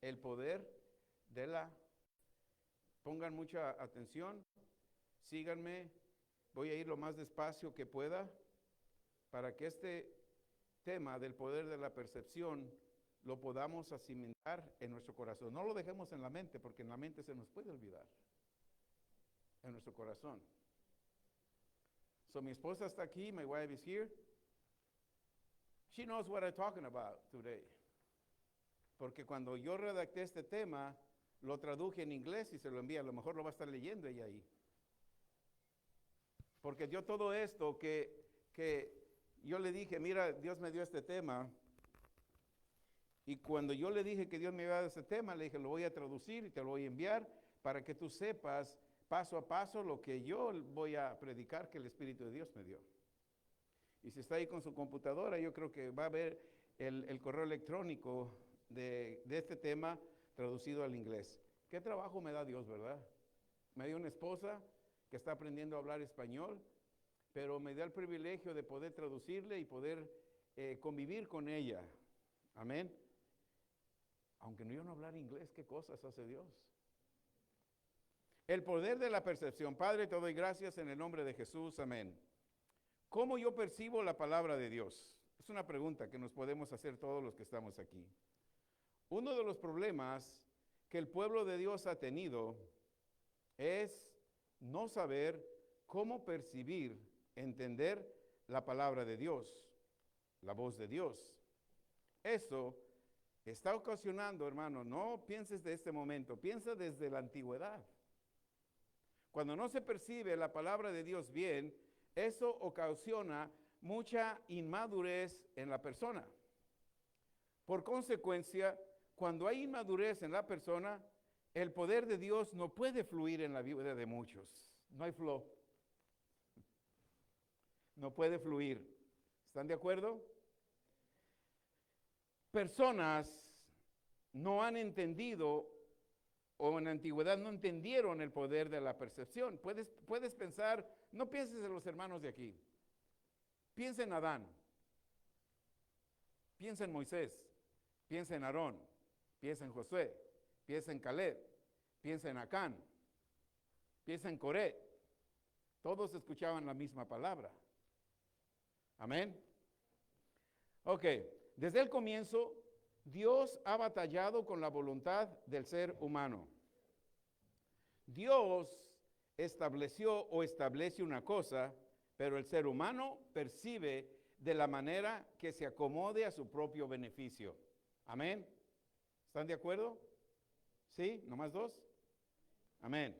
el poder de la... Pongan mucha atención, síganme, voy a ir lo más despacio que pueda para que este tema del poder de la percepción lo podamos asimilar en nuestro corazón. No lo dejemos en la mente, porque en la mente se nos puede olvidar. En nuestro corazón. So mi esposa está aquí, my wife is here. She knows what I'm talking about today. Porque cuando yo redacté este tema, lo traduje en inglés y se lo envié. A lo mejor lo va a estar leyendo ella ahí. Porque yo todo esto que yo le dije, mira, Dios me dio este tema. Y cuando yo le dije que Dios me iba a dar ese tema, le dije, lo voy a traducir y te lo voy a enviar para que tú sepas paso a paso lo que yo voy a predicar que el Espíritu de Dios me dio. Y si está ahí con su computadora, yo creo que va a ver el correo electrónico de este tema traducido al inglés. ¿Qué trabajo me da Dios, verdad? Me dio una esposa que está aprendiendo a hablar español, pero me da el privilegio de poder traducirle y poder convivir con ella. Amén. Aunque yo no hablar inglés, ¿qué cosas hace Dios? El poder de la percepción. Padre, te doy gracias en el nombre de Jesús. Amén. ¿Cómo yo percibo la palabra de Dios? Es una pregunta que nos podemos hacer todos los que estamos aquí. Uno de los problemas que el pueblo de Dios ha tenido es no saber cómo percibir, entender la palabra de Dios, la voz de Dios. Eso está ocasionando, hermano, no pienses de este momento, piensa desde la antigüedad. Cuando no se percibe la palabra de Dios bien, eso ocasiona mucha inmadurez en la persona. Por consecuencia, cuando hay inmadurez en la persona, el poder de Dios no puede fluir en la vida de muchos. No hay flow. No puede fluir. ¿Están de acuerdo? Personas no han entendido o en la antigüedad no entendieron el poder de la percepción. Puedes pensar, no pienses en los hermanos de aquí. Piensa en Adán. Piensa en Moisés. Piensa en Aarón. Piensa en Josué. Piensa en Caleb. Piensa en Acán. Piensa en Coré. Todos escuchaban la misma palabra. Amén. Ok, desde el comienzo, Dios ha batallado con la voluntad del ser humano. Dios estableció o establece una cosa, pero el ser humano percibe de la manera que se acomode a su propio beneficio. Amén. ¿Están de acuerdo? ¿Sí? ¿Nomás dos? Amén.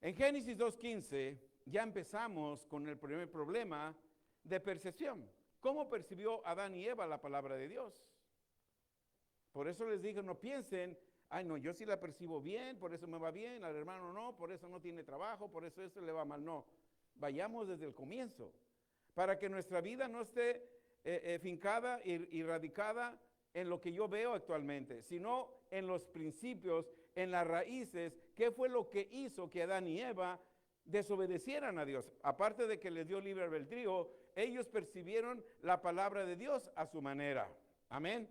En Génesis 2:15 ya empezamos con el primer problema de percepción. ¿Cómo percibió Adán y Eva la palabra de Dios? Por eso les dije, no piensen, ay no, yo sí la percibo bien, por eso me va bien, al hermano no, por eso no tiene trabajo, por eso le va mal. No, vayamos desde el comienzo, para que nuestra vida no esté fincada y radicada en lo que yo veo actualmente, sino en los principios, en las raíces, qué fue lo que hizo que Adán y Eva desobedecieran a Dios. Aparte de que les dio libre albedrío, ellos percibieron la palabra de Dios a su manera. Amén.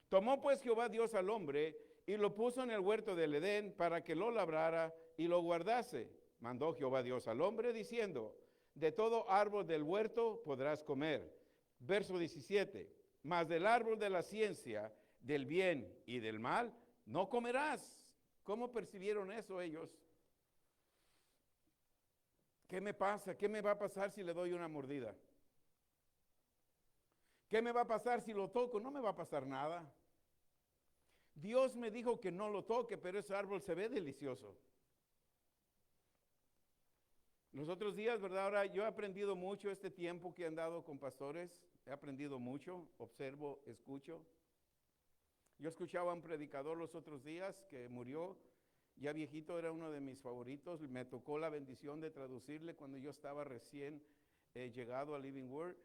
Tomó pues Jehová Dios al hombre y lo puso en el huerto del Edén para que lo labrara y lo guardase. Mandó Jehová Dios al hombre diciendo, de todo árbol del huerto podrás comer. Verso 17, mas del árbol de la ciencia, del bien y del mal, no comerás. ¿Cómo percibieron eso ellos? ¿Qué me pasa? ¿Qué me va a pasar si le doy una mordida? ¿Qué me va a pasar si lo toco? No me va a pasar nada. Dios me dijo que no lo toque, pero ese árbol se ve delicioso. Los otros días, ¿verdad? Ahora yo he aprendido mucho este tiempo que he andado con pastores. He aprendido mucho, observo, escucho. Yo escuchaba a un predicador los otros días que murió, ya viejito, era uno de mis favoritos. Me tocó la bendición de traducirle cuando yo estaba recién llegado a Living Word.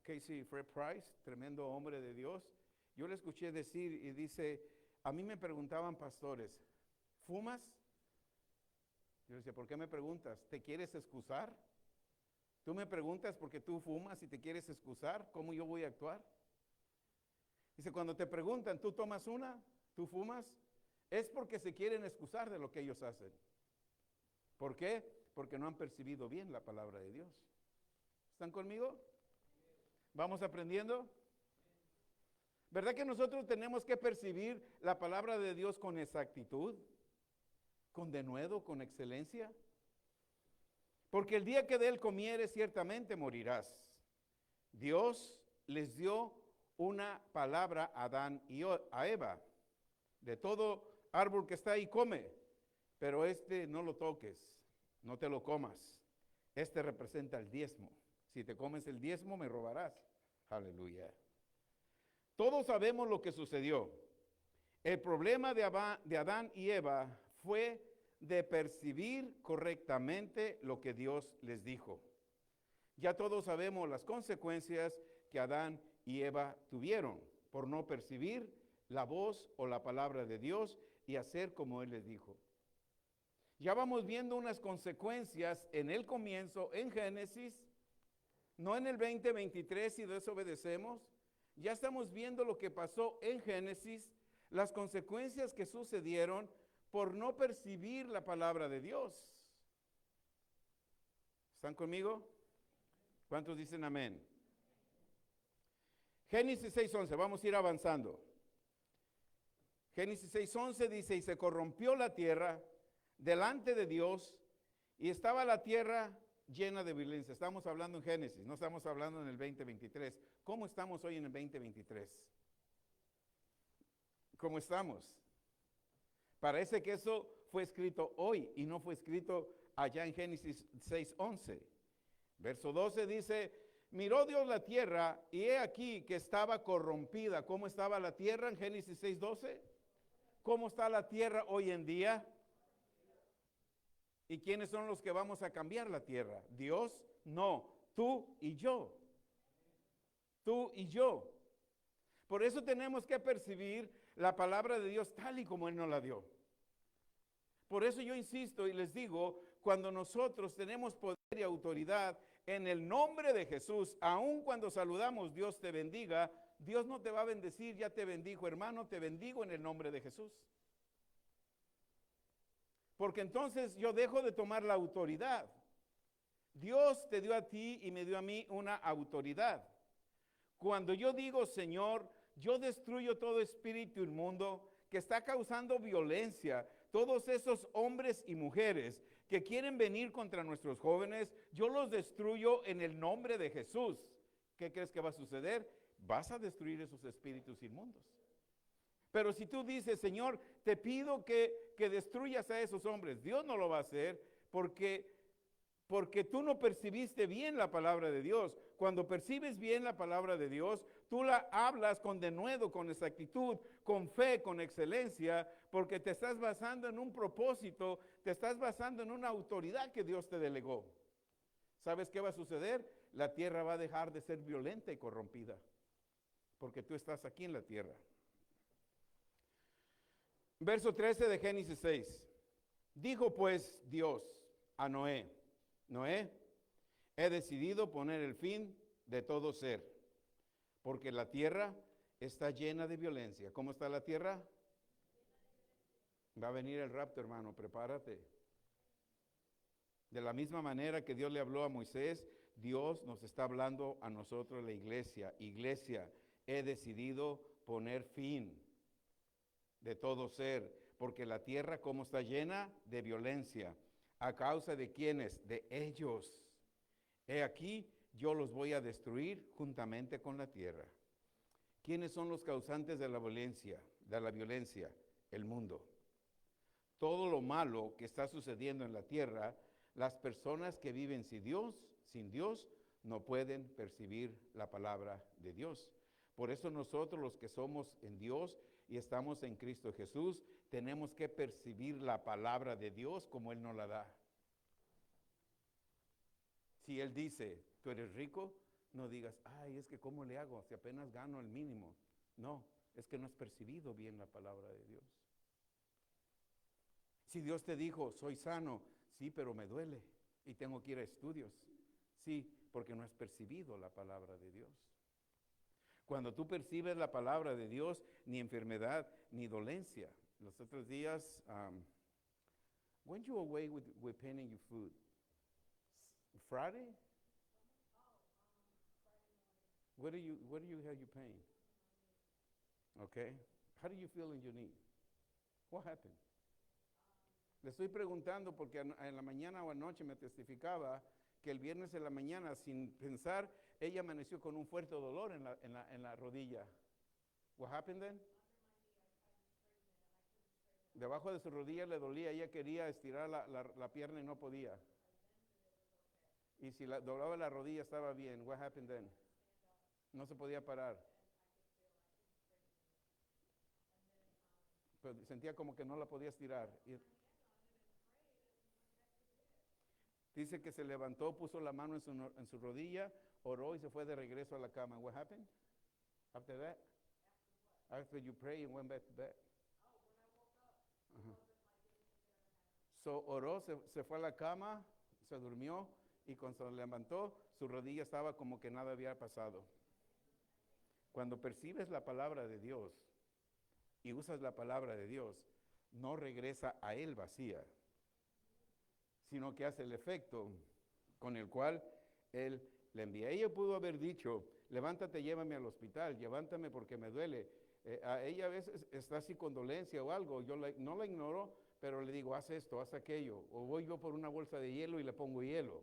Casey Fred Price, tremendo hombre de Dios. Yo le escuché decir y dice, a mí me preguntaban pastores, ¿fumas? Yo decía, ¿por qué me preguntas? ¿Te quieres excusar? ¿Tú me preguntas porque tú fumas y te quieres excusar? ¿Cómo yo voy a actuar? Dice, cuando te preguntan, ¿tú tomas una? ¿Tú fumas? Es porque se quieren excusar de lo que ellos hacen. ¿Por qué? Porque no han percibido bien la palabra de Dios. ¿Están conmigo? ¿Vamos aprendiendo? ¿Verdad que nosotros tenemos que percibir la palabra de Dios con exactitud, con denuedo, con excelencia? Porque el día que de él comieres, ciertamente morirás. Dios les dio una palabra a Adán y a Eva. De todo árbol que está ahí, come, pero este no lo toques, no te lo comas. Este representa el diezmo. Si te comes el diezmo, me robarás. Aleluya. Todos sabemos lo que sucedió. El problema de Adán y Eva fue de percibir correctamente lo que Dios les dijo. Ya todos sabemos las consecuencias que Adán y Eva tuvieron por no percibir la voz o la palabra de Dios y hacer como Él les dijo. Ya vamos viendo unas consecuencias en el comienzo, en Génesis, no en el 20:23 si desobedecemos. Ya estamos viendo lo que pasó en Génesis, las consecuencias que sucedieron por no percibir la palabra de Dios. ¿Están conmigo? ¿Cuántos dicen amén? Génesis 6:11, vamos a ir avanzando. Génesis 6:11 dice, y se corrompió la tierra delante de Dios, y estaba la tierra llena de violencia. Estamos hablando en Génesis, no estamos hablando en el 2023. ¿Cómo estamos hoy en el 2023? ¿Cómo estamos? Parece que eso fue escrito hoy y no fue escrito allá en Génesis 6:11. Verso 12 dice, miró Dios la tierra y he aquí que estaba corrompida. ¿Cómo estaba la tierra en Génesis 6:12? ¿Cómo está la tierra hoy en día? ¿Y quiénes son los que vamos a cambiar la tierra? ¿Dios? No, tú y yo. Tú y yo. Por eso tenemos que percibir la palabra de Dios tal y como Él nos la dio. Por eso yo insisto y les digo, cuando nosotros tenemos poder y autoridad en el nombre de Jesús, aun cuando saludamos Dios te bendiga, Dios no te va a bendecir, ya te bendijo hermano, te bendigo en el nombre de Jesús. Porque entonces yo dejo de tomar la autoridad. Dios te dio a ti y me dio a mí una autoridad. Cuando yo digo, Señor, yo destruyo todo espíritu inmundo que está causando violencia, todos esos hombres y mujeres que quieren venir contra nuestros jóvenes, yo los destruyo en el nombre de Jesús. ¿Qué crees que va a suceder? Vas a destruir esos espíritus inmundos. Pero si tú dices, Señor, te pido que destruyas a esos hombres, Dios no lo va a hacer porque tú no percibiste bien la palabra de Dios. Cuando percibes bien la palabra de Dios, tú la hablas con denuedo, con exactitud, con fe, con excelencia, porque te estás basando en un propósito, te estás basando en una autoridad que Dios te delegó. ¿Sabes qué va a suceder? La tierra va a dejar de ser violenta y corrompida, porque tú estás aquí en la tierra. Verso 13 de Génesis 6. Dijo pues Dios a Noé, Noé, he decidido poner el fin de todo ser, porque la tierra está llena de violencia. ¿Cómo está la tierra? Va a venir el rapto, hermano, prepárate. De la misma manera que Dios le habló a Moisés, Dios nos está hablando a nosotros, la iglesia. Iglesia, he decidido poner fin de todo ser, porque la tierra como está llena de violencia. ¿A causa de quiénes? De ellos. He aquí, yo los voy a destruir juntamente con la tierra. ¿Quiénes son los causantes de la violencia? El mundo. Todo lo malo que está sucediendo en la tierra, las personas que viven sin Dios, no pueden percibir la palabra de Dios. Por eso nosotros los que somos en Dios y estamos en Cristo Jesús, tenemos que percibir la palabra de Dios como Él nos la da. Si Él dice, tú eres rico, no digas, ay, es que ¿cómo le hago si apenas gano el mínimo? No, es que no has percibido bien la palabra de Dios. Si Dios te dijo, soy sano, sí, pero me duele y tengo que ir a estudios. Sí, porque no has percibido la palabra de Dios. Cuando tú percibes la palabra de Dios, ni enfermedad, ni dolencia. Los otros días, when you away with painting your food? Friday? What do you have you paint? Okay. How do you feel in your knee? What happened? Le estoy preguntando porque en la mañana o anoche me testificaba que el viernes en la mañana, sin pensar, ella amaneció con un fuerte dolor en la rodilla. What happened then? Debajo de su rodilla le dolía, ella quería estirar la pierna y no podía. Y si doblaba la rodilla estaba bien. What happened then? No se podía parar. Pero sentía como que no la podía estirar. Dice que se levantó, puso la mano en su rodilla, oró y se fue de regreso a la cama. What happened? After that? After you pray and went back to bed. So oró, se fue a la cama, se durmió y cuando se levantó, su rodilla estaba como que nada había pasado. Cuando percibes la palabra de Dios y usas la palabra de Dios, no regresa a él vacía, sino que hace el efecto con el cual él le envía. Ella pudo haber dicho, levántate, llévame al hospital, levántame porque me duele. A ella a veces está así con dolencia o algo, yo no la ignoro, pero le digo, haz esto, haz aquello, o voy yo por una bolsa de hielo y le pongo hielo.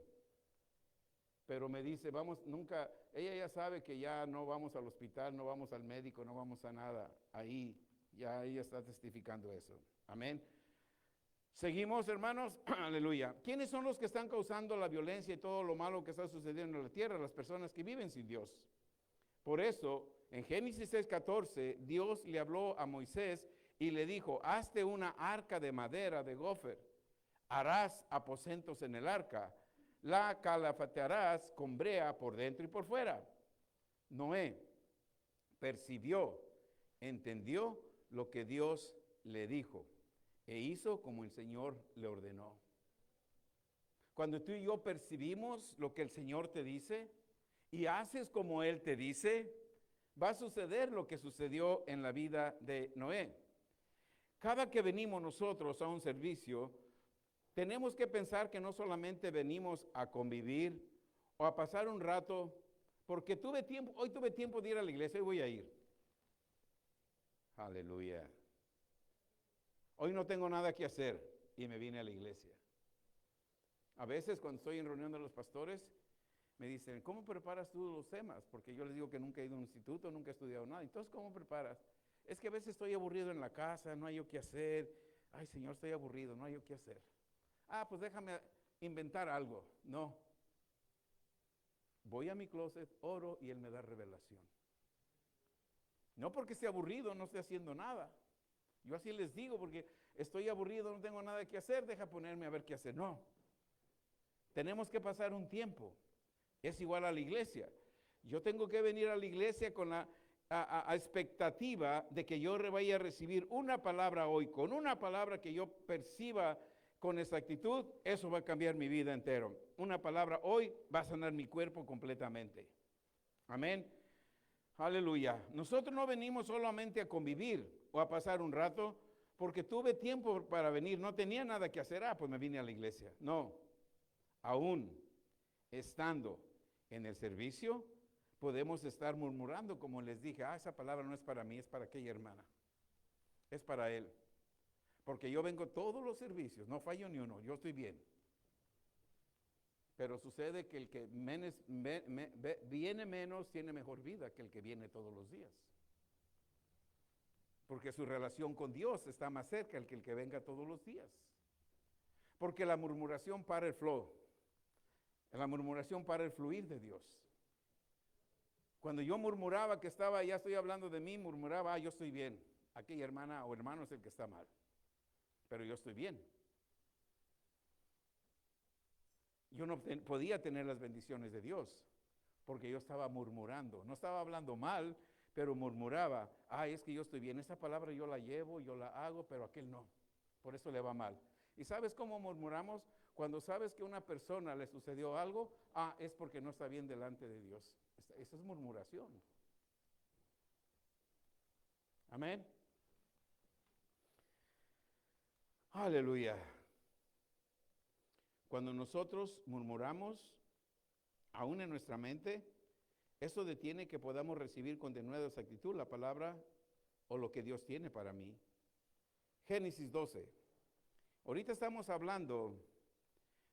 Pero me dice, vamos, nunca, ella ya sabe que ya no vamos al hospital, no vamos al médico, no vamos a nada, ahí, ya ella está testificando eso. Amén. Seguimos, hermanos, aleluya. ¿Quiénes son los que están causando la violencia y todo lo malo que está sucediendo en la tierra? Las personas que viven sin Dios. Por eso, en Génesis 6:14, Dios le habló a Moisés y le dijo, hazte una arca de madera de gofer, harás aposentos en el arca, la calafatearás con brea por dentro y por fuera. Noé percibió, entendió lo que Dios le dijo e hizo como el Señor le ordenó. Cuando tú y yo percibimos lo que el Señor te dice y haces como Él te dice, va a suceder lo que sucedió en la vida de Noé. Cada que venimos nosotros a un servicio, tenemos que pensar que no solamente venimos a convivir o a pasar un rato, porque hoy tuve tiempo de ir a la iglesia y voy a ir. Aleluya. Hoy no tengo nada que hacer y me vine a la iglesia. A veces cuando estoy en reunión de los pastores, me dicen, ¿cómo preparas tú los temas? Porque yo les digo que nunca he ido a un instituto, nunca he estudiado nada. Entonces, ¿cómo preparas? Es que a veces estoy aburrido en la casa, no hay yo qué hacer. Ay, Señor, estoy aburrido, no hay yo qué hacer. Ah, pues déjame inventar algo. No. Voy a mi closet, oro y Él me da revelación. No porque esté aburrido, no esté haciendo nada. Yo así les digo porque estoy aburrido, no tengo nada que hacer, deja ponerme a ver qué hacer. No. Tenemos que pasar un tiempo. Es igual a la iglesia. Yo tengo que venir a la iglesia con la expectativa de que yo vaya a recibir una palabra hoy, con una palabra que yo perciba con exactitud, eso va a cambiar mi vida entero. Una palabra hoy va a sanar mi cuerpo completamente. Amén. Aleluya. Nosotros no venimos solamente a convivir o a pasar un rato, porque tuve tiempo para venir, no tenía nada que hacer, pues me vine a la iglesia. No, aún estando en el servicio, podemos estar murmurando, como les dije, esa palabra no es para mí, es para aquella hermana, es para él. Porque yo vengo todos los servicios, no fallo ni uno, yo estoy bien. Pero sucede que el que viene menos tiene mejor vida que el que viene todos los días. Porque su relación con Dios está más cerca que el que venga todos los días. Porque la murmuración para el flow. La murmuración para el fluir de Dios. Cuando yo murmuraba que ya estoy hablando de mí, murmuraba, yo estoy bien. Aquella hermana o hermano es el que está mal. Pero yo estoy bien. Yo no podía tener las bendiciones de Dios, porque yo estaba murmurando. No estaba hablando mal, pero murmuraba. Es que yo estoy bien. Esa palabra yo la llevo, yo la hago, pero aquel no. Por eso le va mal. ¿Y sabes cómo murmuramos? Cuando sabes que a una persona le sucedió algo, es porque no está bien delante de Dios. Eso es murmuración. Amén. Aleluya. Cuando nosotros murmuramos, aún en nuestra mente, eso detiene que podamos recibir con denuedo exactitud la palabra o lo que Dios tiene para mí. Génesis 12. Ahorita estamos hablando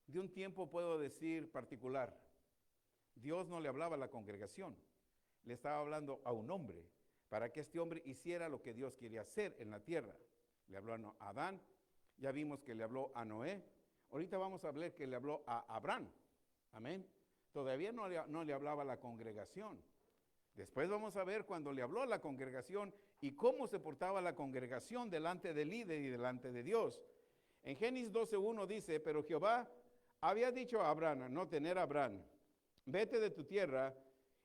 de un tiempo, puedo decir, particular. Dios no le hablaba a la congregación, le estaba hablando a un hombre, para que este hombre hiciera lo que Dios quería hacer en la tierra. Le habló a Adán, ya vimos que le habló a Noé. Ahorita vamos a ver que le habló a Abraham. Amén. Todavía no le hablaba a la congregación. Después vamos a ver cuando le habló a la congregación y cómo se portaba la congregación delante del líder y delante de Dios. En Génesis 12:1 dice, pero Jehová había dicho a Abraham, no tener a Abraham, vete de tu tierra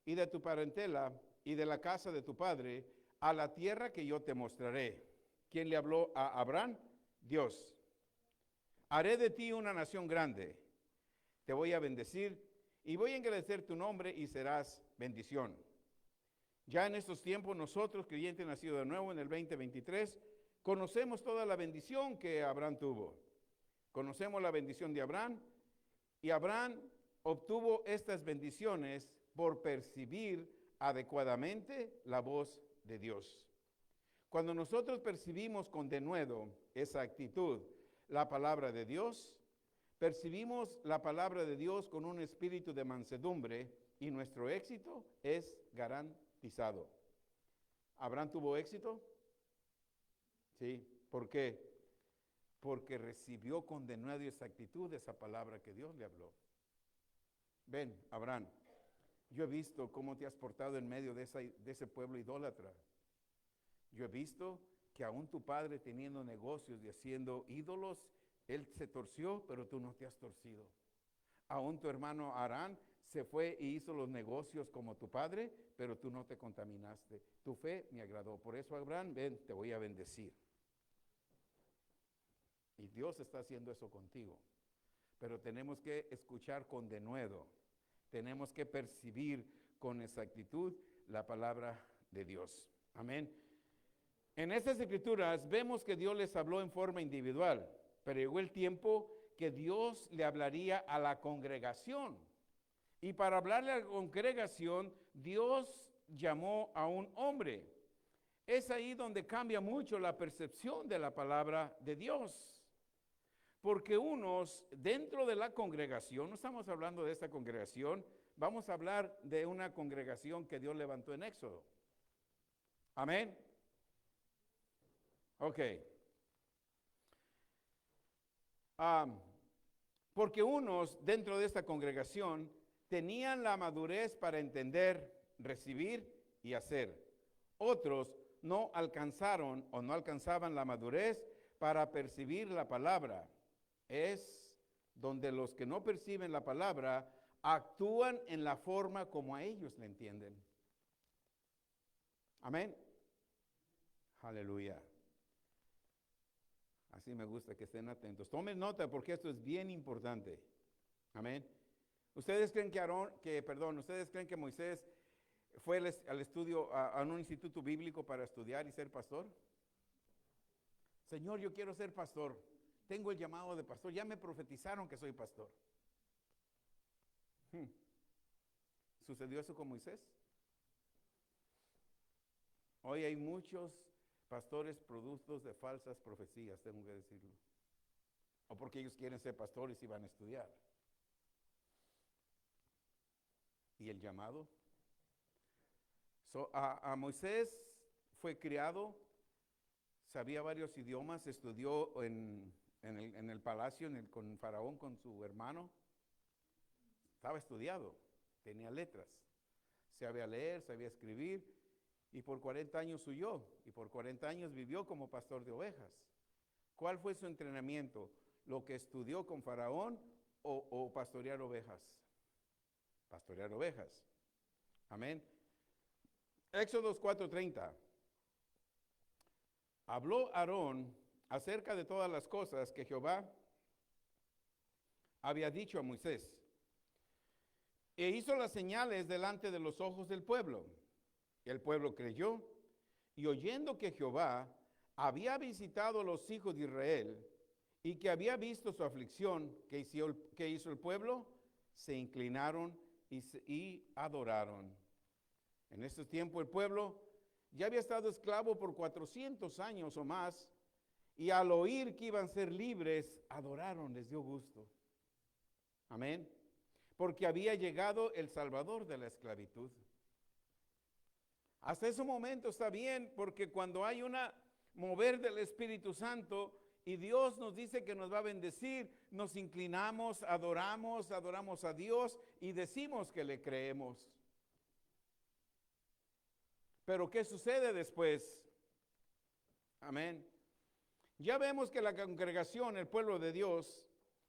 y de tu parentela y de la casa de tu padre a la tierra que yo te mostraré. ¿Quién le habló a Abraham? Dios. Haré de ti una nación grande, te voy a bendecir y voy a engrandecer tu nombre y serás bendición. Ya en estos tiempos nosotros, creyentes nacidos de nuevo en el 2023, conocemos toda la bendición que Abraham tuvo. Conocemos la bendición de Abraham y Abraham obtuvo estas bendiciones por percibir adecuadamente la voz de Dios. Cuando nosotros percibimos con denuedo esa actitud, la palabra de Dios, percibimos la palabra de Dios con un espíritu de mansedumbre y nuestro éxito es garantizado. ¿Abraham tuvo éxito? Sí. ¿Por qué? Porque recibió con denuedo y exactitud esa palabra que Dios le habló. Ven, Abraham, yo he visto cómo te has portado en medio de ese pueblo idólatra. Yo he visto que aún tu padre teniendo negocios y haciendo ídolos, él se torció, pero tú no te has torcido. Aún tu hermano Arán se fue y hizo los negocios como tu padre, pero tú no te contaminaste. Tu fe me agradó. Por eso, Abraham, ven, te voy a bendecir. Y Dios está haciendo eso contigo. Pero tenemos que escuchar con denuedo. Tenemos que percibir con exactitud la palabra de Dios. Amén. En estas escrituras vemos que Dios les habló en forma individual, pero llegó el tiempo que Dios le hablaría a la congregación. Y para hablarle a la congregación, Dios llamó a un hombre. Es ahí donde cambia mucho la percepción de la palabra de Dios. Porque unos dentro de la congregación, no estamos hablando de esta congregación, vamos a hablar de una congregación que Dios levantó en Éxodo. Amén. Ok. Porque unos dentro de esta congregación tenían la madurez para entender, recibir y hacer. Otros no alcanzaron o no alcanzaban la madurez para percibir la palabra. Es donde los que no perciben la palabra actúan en la forma como a ellos le entienden. Amén. Aleluya. Así me gusta que estén atentos. Tomen nota porque esto es bien importante. Amén. ¿Ustedes creen ustedes creen que Moisés fue al estudio, a un instituto bíblico para estudiar y ser pastor? Señor, yo quiero ser pastor. Tengo el llamado de pastor. Ya me profetizaron que soy pastor. ¿Sucedió eso con Moisés? Hoy hay muchos pastores productos de falsas profecías, tengo que decirlo. O porque ellos quieren ser pastores y van a estudiar. ¿Y el llamado? A Moisés fue criado, sabía varios idiomas, estudió en el palacio, con Faraón, con su hermano. Estaba estudiado, tenía letras, sabía leer, sabía escribir. Y por 40 años huyó, y por 40 años vivió como pastor de ovejas. ¿Cuál fue su entrenamiento? ¿Lo que estudió con Faraón o pastorear ovejas? Pastorear ovejas. Amén. Éxodo 4:30. Habló Aarón acerca de todas las cosas que Jehová había dicho a Moisés. E hizo las señales delante de los ojos del pueblo. El pueblo creyó Y oyendo que Jehová había visitado a los hijos de Israel y que había visto su aflicción que hizo el pueblo, se inclinaron y adoraron. En ese tiempo el pueblo ya había estado esclavo por 400 años o más, y al oír que iban a ser libres, adoraron, les dio gusto. Amén. Porque había llegado el Salvador de la esclavitud. Hasta ese momento está bien, porque cuando hay una mover del Espíritu Santo y Dios nos dice que nos va a bendecir, nos inclinamos, adoramos a Dios y decimos que le creemos. Pero ¿qué sucede después? Amén. Ya vemos que la congregación, el pueblo de Dios,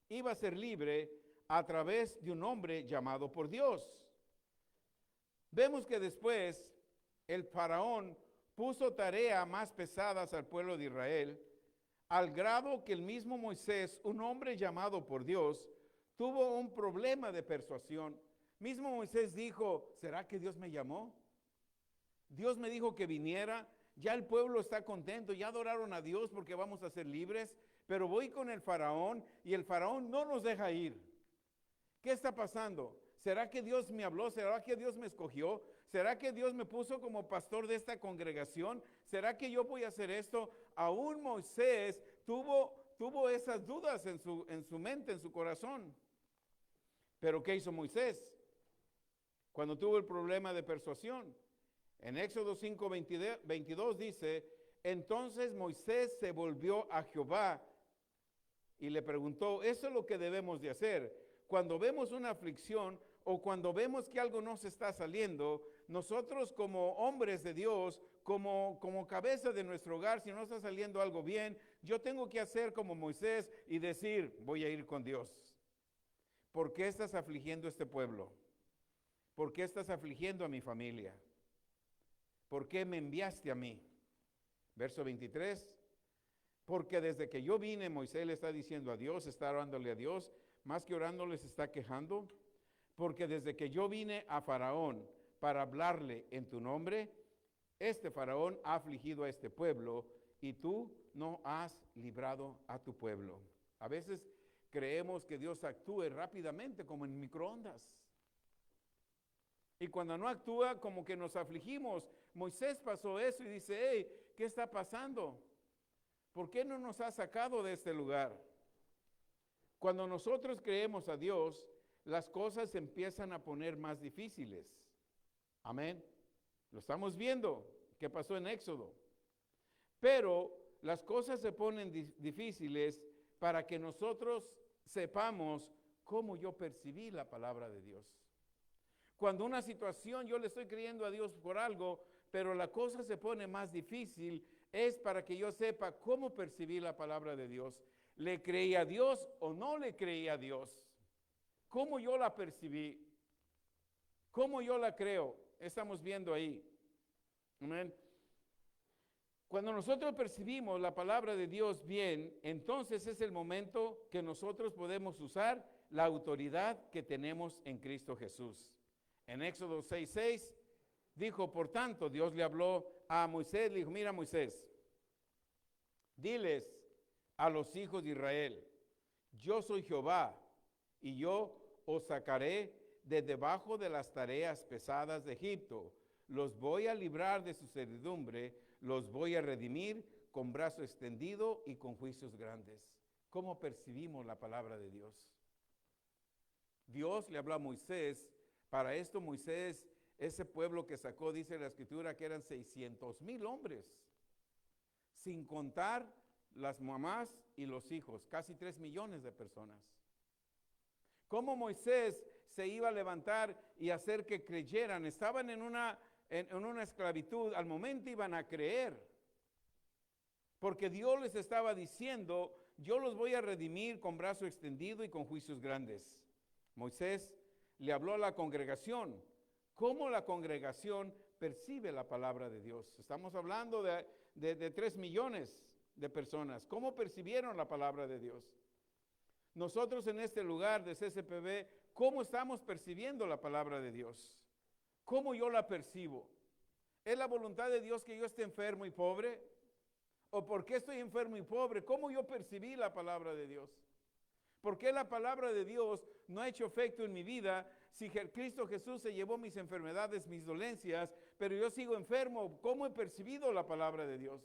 iba a ser libre a través de un hombre llamado por Dios. Vemos que después el faraón puso tareas más pesadas al pueblo de Israel, al grado que el mismo Moisés, un hombre llamado por Dios, tuvo un problema de persuasión. Mismo Moisés dijo, ¿será que Dios me llamó? Dios me dijo que viniera, ya el pueblo está contento, ya adoraron a Dios porque vamos a ser libres, pero voy con el faraón y el faraón no nos deja ir. ¿Qué está pasando? ¿Será que Dios me habló? ¿Será que Dios me escogió? ¿Será que Dios me puso como pastor de esta congregación? ¿Será que yo voy a hacer esto? Aún Moisés tuvo esas dudas en su mente, en su corazón. ¿Pero qué hizo Moisés cuando tuvo el problema de persuasión? En Éxodo 5:22 dice, entonces Moisés se volvió a Jehová y le preguntó, ¿eso es lo que debemos de hacer? Cuando vemos una aflicción o cuando vemos que algo no se está saliendo, nosotros como hombres de Dios, como cabeza de nuestro hogar, si no está saliendo algo bien, yo tengo que hacer como Moisés y decir, voy a ir con Dios. ¿Por qué estás afligiendo a este pueblo? ¿Por qué estás afligiendo a mi familia? ¿Por qué me enviaste a mí? Verso 23. Porque desde que yo vine, Moisés le está diciendo a Dios, está orándole a Dios, más que orándole se está quejando. Porque desde que yo vine a Faraón para hablarle en tu nombre, este Faraón ha afligido a este pueblo y tú no has librado a tu pueblo. A veces creemos que Dios actúe rápidamente como en microondas. Y cuando no actúa, como que nos afligimos. Moisés pasó eso y dice, hey, ¿qué está pasando? ¿Por qué no nos ha sacado de este lugar? Cuando nosotros creemos a Dios, las cosas se empiezan a poner más difíciles. Amén. Lo estamos viendo, ¿qué pasó en Éxodo? Pero las cosas se ponen difíciles para que nosotros sepamos cómo yo percibí la palabra de Dios. Cuando una situación, yo le estoy creyendo a Dios por algo, pero la cosa se pone más difícil, es para que yo sepa cómo percibí la palabra de Dios. ¿Le creí a Dios o no le creí a Dios? ¿Cómo yo la percibí? ¿Cómo yo la creo? Estamos viendo ahí. Amén. Cuando nosotros percibimos la palabra de Dios bien, entonces es el momento que nosotros podemos usar la autoridad que tenemos en Cristo Jesús. En Éxodo 6:6 dijo, por tanto, Dios le habló a Moisés, le dijo, mira Moisés, diles a los hijos de Israel, yo soy Jehová y yo os sacaré de debajo de las tareas pesadas de Egipto. Los voy a librar de su servidumbre, los voy a redimir con brazo extendido y con juicios grandes. ¿Cómo percibimos la palabra de Dios? Dios le habló a Moisés. Para esto Moisés, ese pueblo que sacó, dice la Escritura, que eran 600,000 hombres, sin contar las mamás y los hijos, casi 3 millones de personas. ¿Cómo Moisés se iba a levantar y hacer que creyeran? Estaban en una esclavitud, al momento iban a creer, porque Dios les estaba diciendo, yo los voy a redimir con brazo extendido y con juicios grandes. Moisés le habló a la congregación. ¿Cómo la congregación percibe la palabra de Dios? Estamos hablando de 3 millones de personas. ¿Cómo percibieron la palabra de Dios? Nosotros en este lugar de CCPB, ¿cómo estamos percibiendo la palabra de Dios? ¿Cómo yo la percibo? ¿Es la voluntad de Dios que yo esté enfermo y pobre? ¿O por qué estoy enfermo y pobre? ¿Cómo yo percibí la palabra de Dios? ¿Por qué la palabra de Dios no ha hecho efecto en mi vida si Cristo Jesús se llevó mis enfermedades, mis dolencias, pero yo sigo enfermo? ¿Cómo he percibido la palabra de Dios?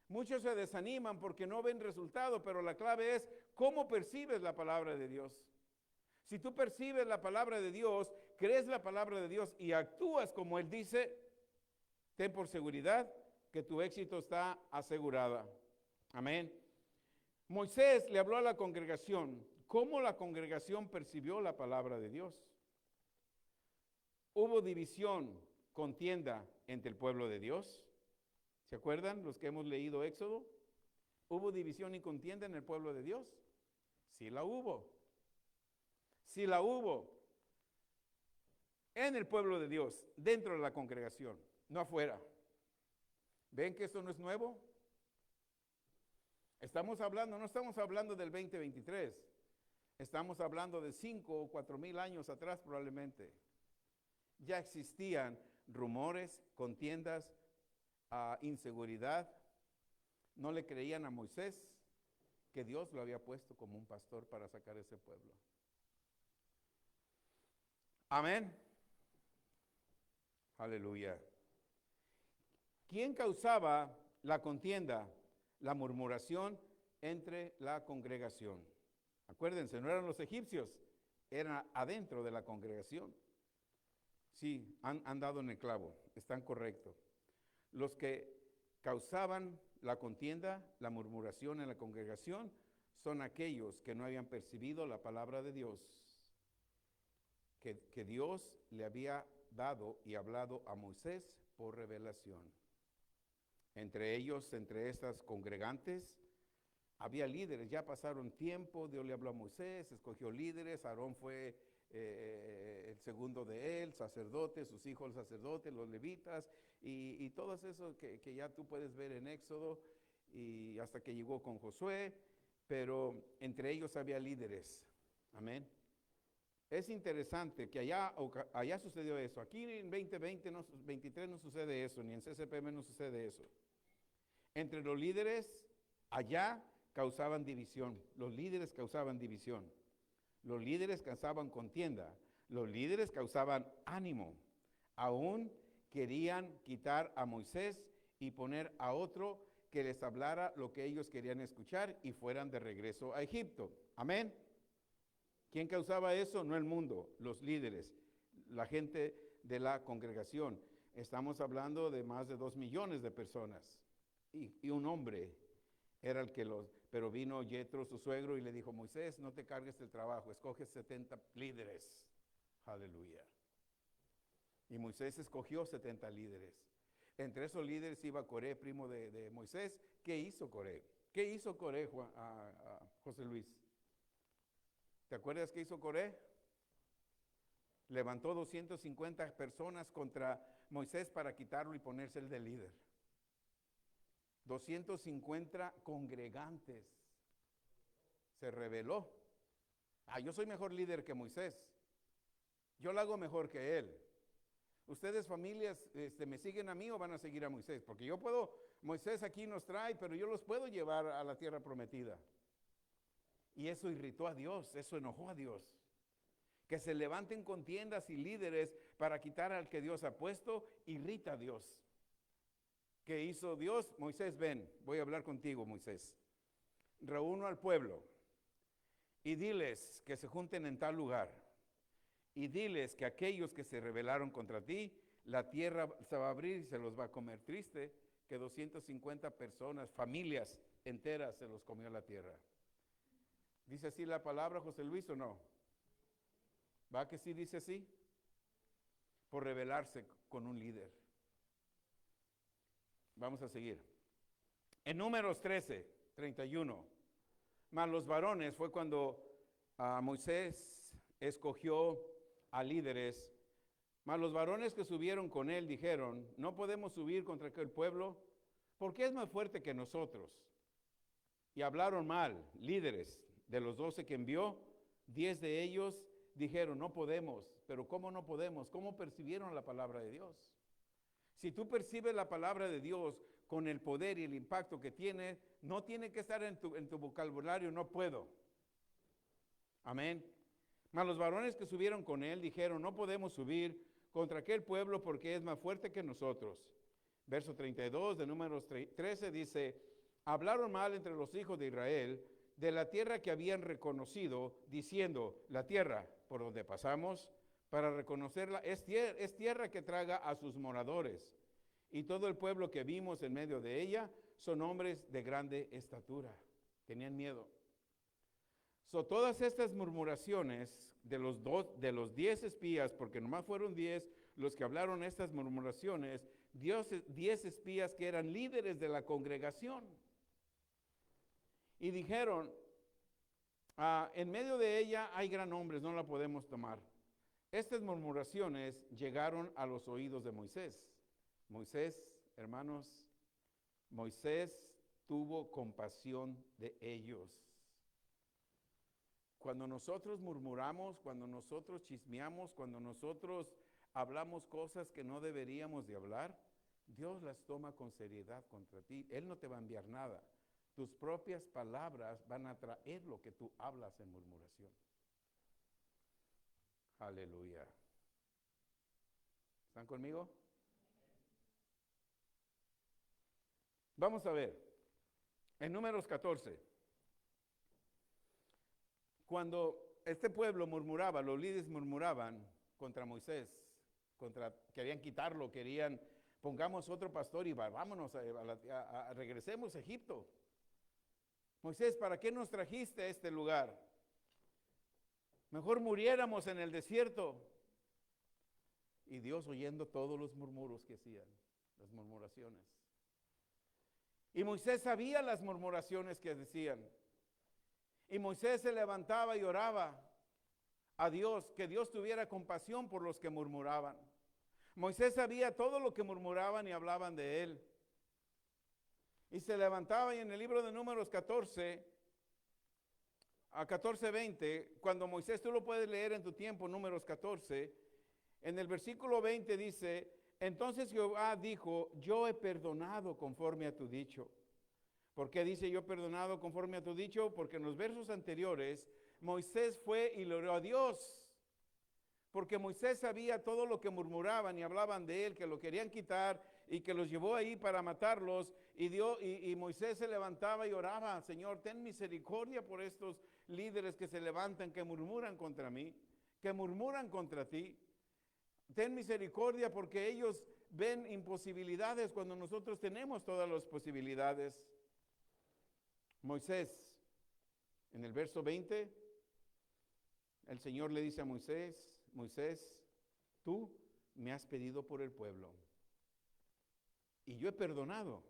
Muchos se desaniman porque no ven resultado, pero la clave es cómo percibes la palabra de Dios. Si tú percibes la palabra de Dios, crees la palabra de Dios y actúas como Él dice, ten por seguridad que tu éxito está asegurado. Amén. Moisés le habló a la congregación. ¿Cómo la congregación percibió la palabra de Dios? Hubo división, contienda entre el pueblo de Dios. ¿Se acuerdan los que hemos leído Éxodo? ¿Hubo división y contienda en el pueblo de Dios? Sí la hubo. Sí la hubo. En el pueblo de Dios, dentro de la congregación, no afuera. ¿Ven que esto no es nuevo? No estamos hablando del 2023. Estamos hablando de 5 o 4 mil años atrás probablemente. Ya existían rumores, contiendas, inseguridad. No le creían a Moisés que Dios lo había puesto como un pastor para sacar ese pueblo. Amén. Aleluya. ¿Quién causaba la contienda, la murmuración entre la congregación? Acuérdense, no eran los egipcios, eran adentro de la congregación. Sí, han dado en el clavo, están correctos. Los que causaban la contienda, la murmuración en la congregación, son aquellos que no habían percibido la palabra de Dios, que Dios le había dado y hablado a Moisés por revelación. Entre ellos, entre estas congregantes, había líderes. Ya pasaron tiempo, Dios le habló a Moisés, escogió líderes, Aarón fue el segundo de él, sacerdote, sus hijos sacerdotes, los levitas, y todo eso que ya tú puedes ver en Éxodo, y hasta que llegó con Josué, pero entre ellos había líderes. Amén. Es interesante que allá sucedió eso. Aquí en 2020, 23 no sucede eso, ni en CCPM no sucede eso. Entre los líderes, allá causaban división. Los líderes causaban división. Los líderes causaban contienda. Los líderes causaban ánimo. Aún querían quitar a Moisés y poner a otro que les hablara lo que ellos querían escuchar y fueran de regreso a Egipto. Amén. ¿Quién causaba eso? No el mundo, los líderes, la gente de la congregación. Estamos hablando de más de 2 millones de personas. Y un hombre era el que pero vino Yetro, su suegro, y le dijo, Moisés, no te cargues el trabajo, escoge 70 líderes. Aleluya. Y Moisés escogió 70 líderes. Entre esos líderes iba Coré, primo de Moisés. ¿Qué hizo Coré? ¿Qué hizo Coré, José Luis? ¿Te acuerdas qué hizo Coré? Levantó 250 personas contra Moisés para quitarlo y ponerse el de líder. 250 congregantes. Se rebeló. Yo soy mejor líder que Moisés. Yo lo hago mejor que él. Ustedes, familias, ¿me siguen a mí o van a seguir a Moisés? Porque Moisés aquí nos trae, pero yo los puedo llevar a la tierra prometida. Y eso irritó a Dios, eso enojó a Dios. Que se levanten contiendas y líderes para quitar al que Dios ha puesto, irrita a Dios. ¿Qué hizo Dios? Moisés, ven, voy a hablar contigo, Moisés. Reúno al pueblo y diles que se junten en tal lugar. Y diles que aquellos que se rebelaron contra ti, la tierra se va a abrir y se los va a comer. Triste que 250 personas, familias enteras, se los comió la tierra. ¿Dice así la palabra, José Luis, o no? ¿Va que sí dice así? Por rebelarse con un líder. Vamos a seguir. En Números 13, 31. Mas los varones fue cuando Moisés escogió a líderes. Mas los varones que subieron con él dijeron, no podemos subir contra aquel pueblo porque es más fuerte que nosotros. Y hablaron mal, líderes. De los 12 que envió, 10 de ellos dijeron, no podemos. Pero ¿cómo no podemos? ¿Cómo percibieron la palabra de Dios? Si tú percibes la palabra de Dios con el poder y el impacto que tiene, no tiene que estar en tu vocabulario, no puedo. Amén. Mas los varones que subieron con él dijeron, no podemos subir contra aquel pueblo porque es más fuerte que nosotros. Verso 32 de Números 13 dice, hablaron mal entre los hijos de Israel de la tierra que habían reconocido, diciendo, la tierra por donde pasamos para reconocerla es tierra que traga a sus moradores. Y todo el pueblo que vimos en medio de ella son hombres de grande estatura. Tenían miedo. Todas estas murmuraciones de los 10 espías, porque nomás fueron 10 los que hablaron estas murmuraciones, 10 espías que eran líderes de la congregación. Y dijeron, en medio de ella hay gran hombres, no la podemos tomar. Estas murmuraciones llegaron a los oídos de Moisés. Moisés, hermanos, Moisés tuvo compasión de ellos. Cuando nosotros murmuramos, cuando nosotros chismeamos, cuando nosotros hablamos cosas que no deberíamos de hablar, Dios las toma con seriedad contra ti. Él no te va a enviar nada. Tus propias palabras van a traer lo que tú hablas en murmuración. Aleluya. ¿Están conmigo? Vamos a ver. En Números 14. Cuando este pueblo murmuraba, los líderes murmuraban contra Moisés, querían quitarlo, pongamos otro pastor y vámonos, regresemos a Egipto. Moisés, ¿para qué nos trajiste a este lugar? Mejor muriéramos en el desierto. Y Dios oyendo todos los murmuros que hacían, las murmuraciones. Y Moisés sabía las murmuraciones que decían. Y Moisés se levantaba y oraba a Dios, que Dios tuviera compasión por los que murmuraban. Moisés sabía todo lo que murmuraban y hablaban de él. Y se levantaba y en el libro de Números 14, a 14:20, cuando Moisés, tú lo puedes leer en tu tiempo, Números 14, en el versículo 20 dice, entonces Jehová dijo, yo he perdonado conforme a tu dicho. ¿Por qué dice yo perdonado conforme a tu dicho? Porque en los versos anteriores, Moisés fue y le oró a Dios. Porque Moisés sabía todo lo que murmuraban y hablaban de él, que lo querían quitar y que los llevó ahí para matarlos. Y Moisés se levantaba y oraba, Señor, ten misericordia por estos líderes que se levantan, que murmuran contra mí, que murmuran contra ti. Ten misericordia porque ellos ven imposibilidades cuando nosotros tenemos todas las posibilidades. Moisés, en el verso 20, el Señor le dice a Moisés, Moisés, tú me has pedido por el pueblo y yo he perdonado,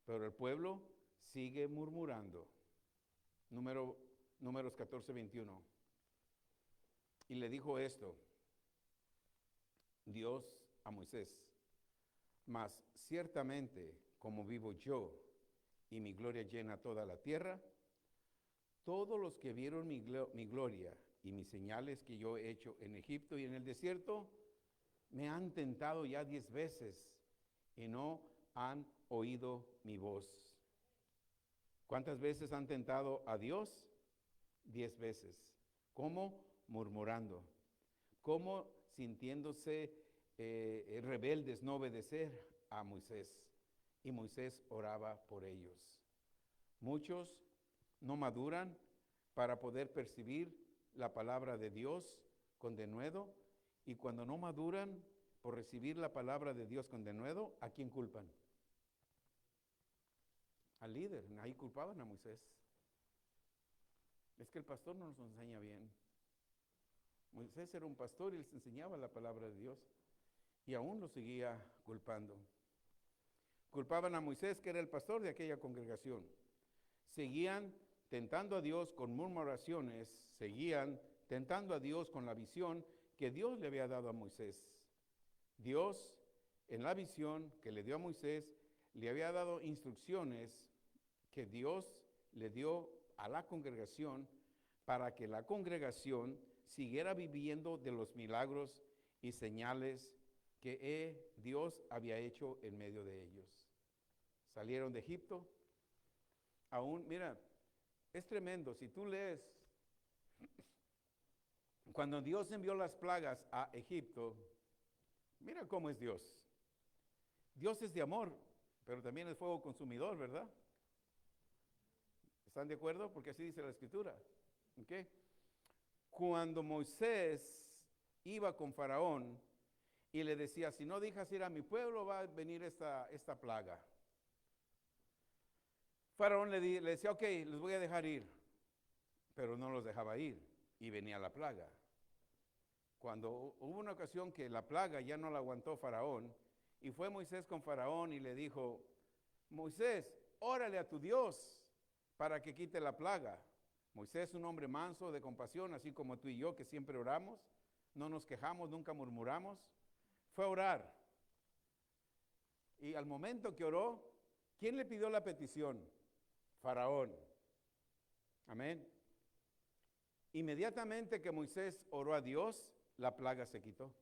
pero el pueblo sigue murmurando. Números 14:21. Y le dijo esto, Dios a Moisés, mas ciertamente como vivo yo y mi gloria llena toda la tierra, todos los que vieron mi gloria y mis señales que yo he hecho en Egipto y en el desierto, me han tentado ya 10 veces y no han oído mi voz. ¿Cuántas veces han tentado a Dios? 10 veces. ¿Cómo? Murmurando. ¿Cómo? Sintiéndose rebeldes, no obedecer a Moisés. Y Moisés oraba por ellos. Muchos no maduran para poder percibir la palabra de Dios con denuedo, y cuando no maduran por recibir la palabra de Dios con denuedo, ¿a quién culpan? Al líder. Ahí culpaban a Moisés. Es que el pastor no nos enseña bien. Moisés era un pastor y les enseñaba la palabra de Dios, y aún lo seguía culpando. Culpaban a Moisés, que era el pastor de aquella congregación. Seguían tentando a Dios con murmuraciones, seguían tentando a Dios con la visión que Dios le había dado a Moisés. Dios, en la visión que le dio a Moisés, le había dado instrucciones que Dios le dio a la congregación para que la congregación siguiera viviendo de los milagros y señales que Dios había hecho en medio de ellos. Salieron de Egipto. Aún, mira, es tremendo. Si tú lees, cuando Dios envió las plagas a Egipto, mira cómo es Dios. Dios es de amor, pero también es fuego consumidor, ¿verdad? ¿Están de acuerdo? Porque así dice la Escritura. ¿Okay? Cuando Moisés iba con Faraón y le decía, si no dejas ir a mi pueblo, va a venir esta plaga. Faraón le decía, ok, les voy a dejar ir, pero no los dejaba ir y venía la plaga. Cuando hubo una ocasión que la plaga ya no la aguantó Faraón, y fue Moisés con Faraón y le dijo, Moisés, órale a tu Dios para que quite la plaga. Moisés, un hombre manso, de compasión, así como tú y yo, que siempre oramos, no nos quejamos, nunca murmuramos, fue a orar. Y al momento que oró, ¿quién le pidió la petición? Faraón. Amén. Inmediatamente que Moisés oró a Dios, la plaga se quitó.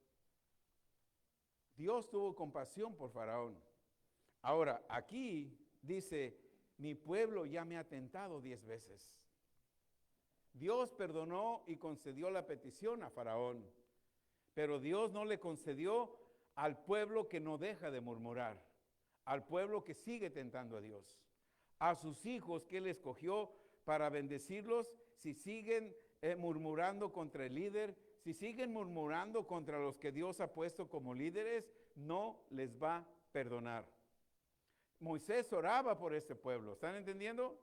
Dios tuvo compasión por Faraón. Ahora, aquí dice, mi pueblo ya me ha tentado 10 veces. Dios perdonó y concedió la petición a Faraón, pero Dios no le concedió al pueblo que no deja de murmurar, al pueblo que sigue tentando a Dios, a sus hijos que Él escogió para bendecirlos. Si siguen murmurando contra el líder, si siguen murmurando contra los que Dios ha puesto como líderes, no les va a perdonar. Moisés oraba por este pueblo, ¿están entendiendo?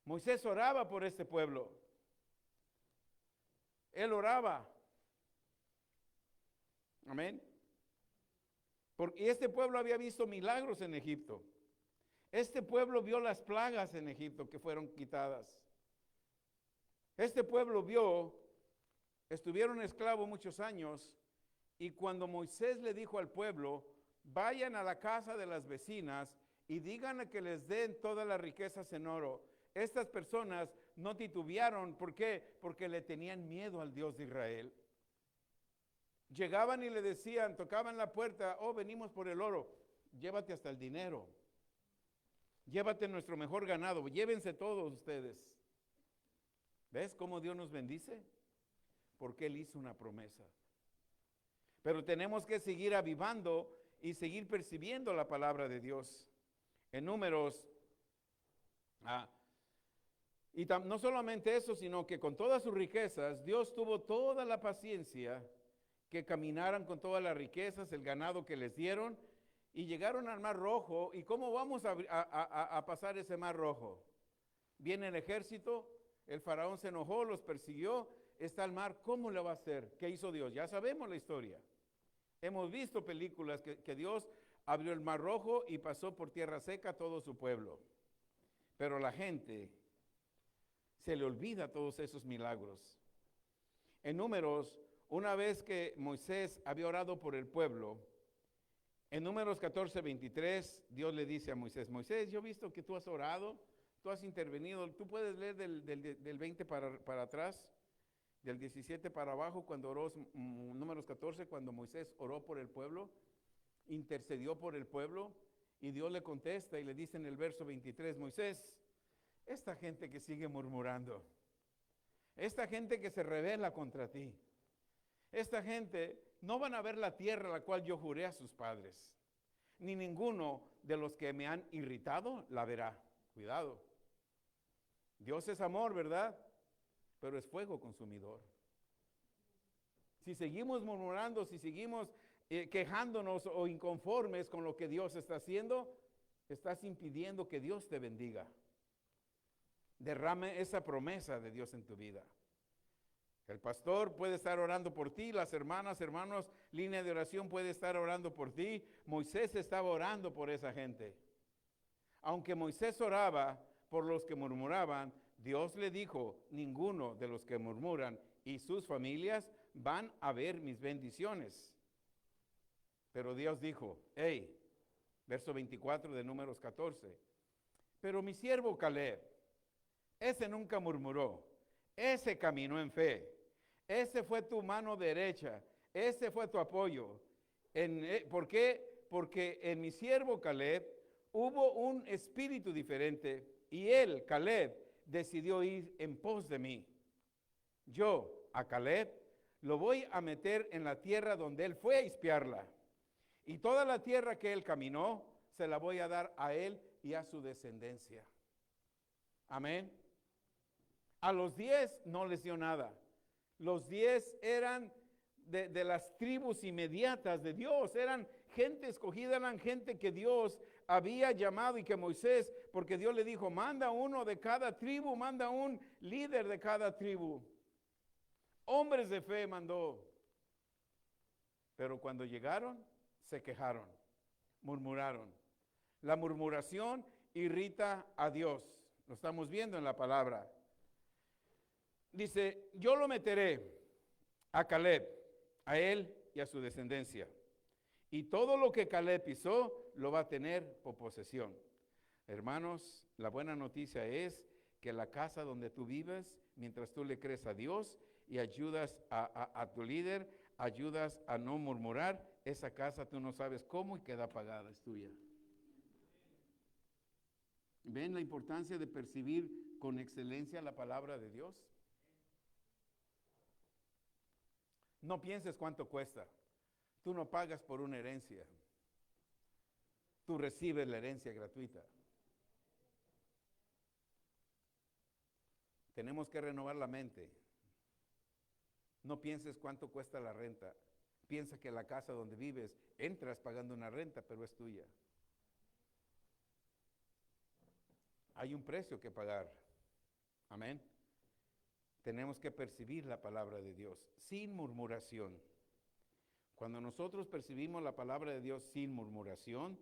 Moisés oraba por este pueblo. Él oraba. Amén. Porque este pueblo había visto milagros en Egipto. Este pueblo vio las plagas en Egipto que fueron quitadas. Este pueblo vio, estuvieron esclavos muchos años, y cuando Moisés le dijo al pueblo, vayan a la casa de las vecinas y díganle que les den todas las riquezas en oro. Estas personas no titubearon. ¿Por qué? Porque le tenían miedo al Dios de Israel. Llegaban y le decían, tocaban la puerta, oh, venimos por el oro, llévate hasta el dinero, llévate nuestro mejor ganado, llévense todos ustedes. ¿Ves cómo Dios nos bendice? Porque Él hizo una promesa. Pero tenemos que seguir avivando y seguir percibiendo la palabra de Dios. En Números, y no solamente eso, sino que con todas sus riquezas, Dios tuvo toda la paciencia que caminaran con todas las riquezas, el ganado que les dieron, y llegaron al Mar Rojo. ¿Y cómo vamos a pasar ese Mar Rojo? Viene el ejército, el faraón se enojó, los persiguió, está el mar, ¿cómo le va a hacer? ¿Qué hizo Dios? Ya sabemos la historia. Hemos visto películas que Dios abrió el Mar Rojo y pasó por tierra seca todo su pueblo. Pero la gente se le olvida todos esos milagros. En Números, una vez que Moisés había orado por el pueblo, en Números 14:23, Dios le dice a Moisés, Moisés, yo he visto que tú has orado, tú has intervenido. Tú puedes leer del 20 para atrás, del 17 para abajo, cuando oró, Números 14, cuando Moisés oró por el pueblo, intercedió por el pueblo, y Dios le contesta y le dice en el verso 23, Moisés, esta gente que sigue murmurando, esta gente que se rebela contra ti, esta gente no van a ver la tierra la cual yo juré a sus padres, ni ninguno de los que me han irritado la verá. Cuidado. Dios es amor, ¿verdad? Pero es fuego consumidor. Si seguimos murmurando, si seguimos quejándonos o inconformes con lo que Dios está haciendo, estás impidiendo que Dios te bendiga. Derrame esa promesa de Dios en tu vida. El pastor puede estar orando por ti, las hermanas, hermanos, línea de oración puede estar orando por ti. Moisés estaba orando por esa gente. Aunque Moisés oraba por los que murmuraban, Dios le dijo, ninguno de los que murmuran y sus familias van a ver mis bendiciones. Pero Dios dijo, hey, verso 24 de Números 14, pero mi siervo Caleb, ese nunca murmuró, ese caminó en fe, ese fue tu mano derecha, Ese fue tu apoyo. ¿Por qué? Porque en mi siervo Caleb hubo un espíritu diferente y él, Caleb, decidió ir en pos de mí. Yo, a Caleb, lo voy a meter en la tierra donde él fue a espiarla. Y toda la tierra que él caminó, se la voy a dar a él y a su descendencia. Amén. A los 10 no les dio nada. Los 10 eran de las tribus inmediatas de Dios, eran gente escogida, eran gente que Dios había llamado y que Moisés, porque Dios le dijo, manda uno de cada tribu, manda un líder de cada tribu. Hombres de fe mandó. Pero cuando llegaron, se quejaron, murmuraron. La murmuración irrita a Dios. Lo estamos viendo en la palabra. Dice, yo lo meteré a Caleb, a él y a su descendencia. Y todo lo que Caleb pisó, lo va a tener por posesión. Hermanos, la buena noticia es que la casa donde tú vives, mientras tú le crees a Dios y ayudas a tu líder, ayudas a no murmurar, esa casa tú no sabes cómo y queda pagada, es tuya. ¿Ven la importancia de percibir con excelencia la palabra de Dios? No pienses cuánto cuesta. Tú no pagas por una herencia. Tú recibes la herencia gratuita. Tenemos que renovar la mente. No pienses cuánto cuesta la renta. Piensa que la casa donde vives, entras pagando una renta, pero es tuya. Hay un precio que pagar. Amén. Tenemos que percibir la palabra de Dios sin murmuración. Cuando nosotros percibimos la palabra de Dios sin murmuración,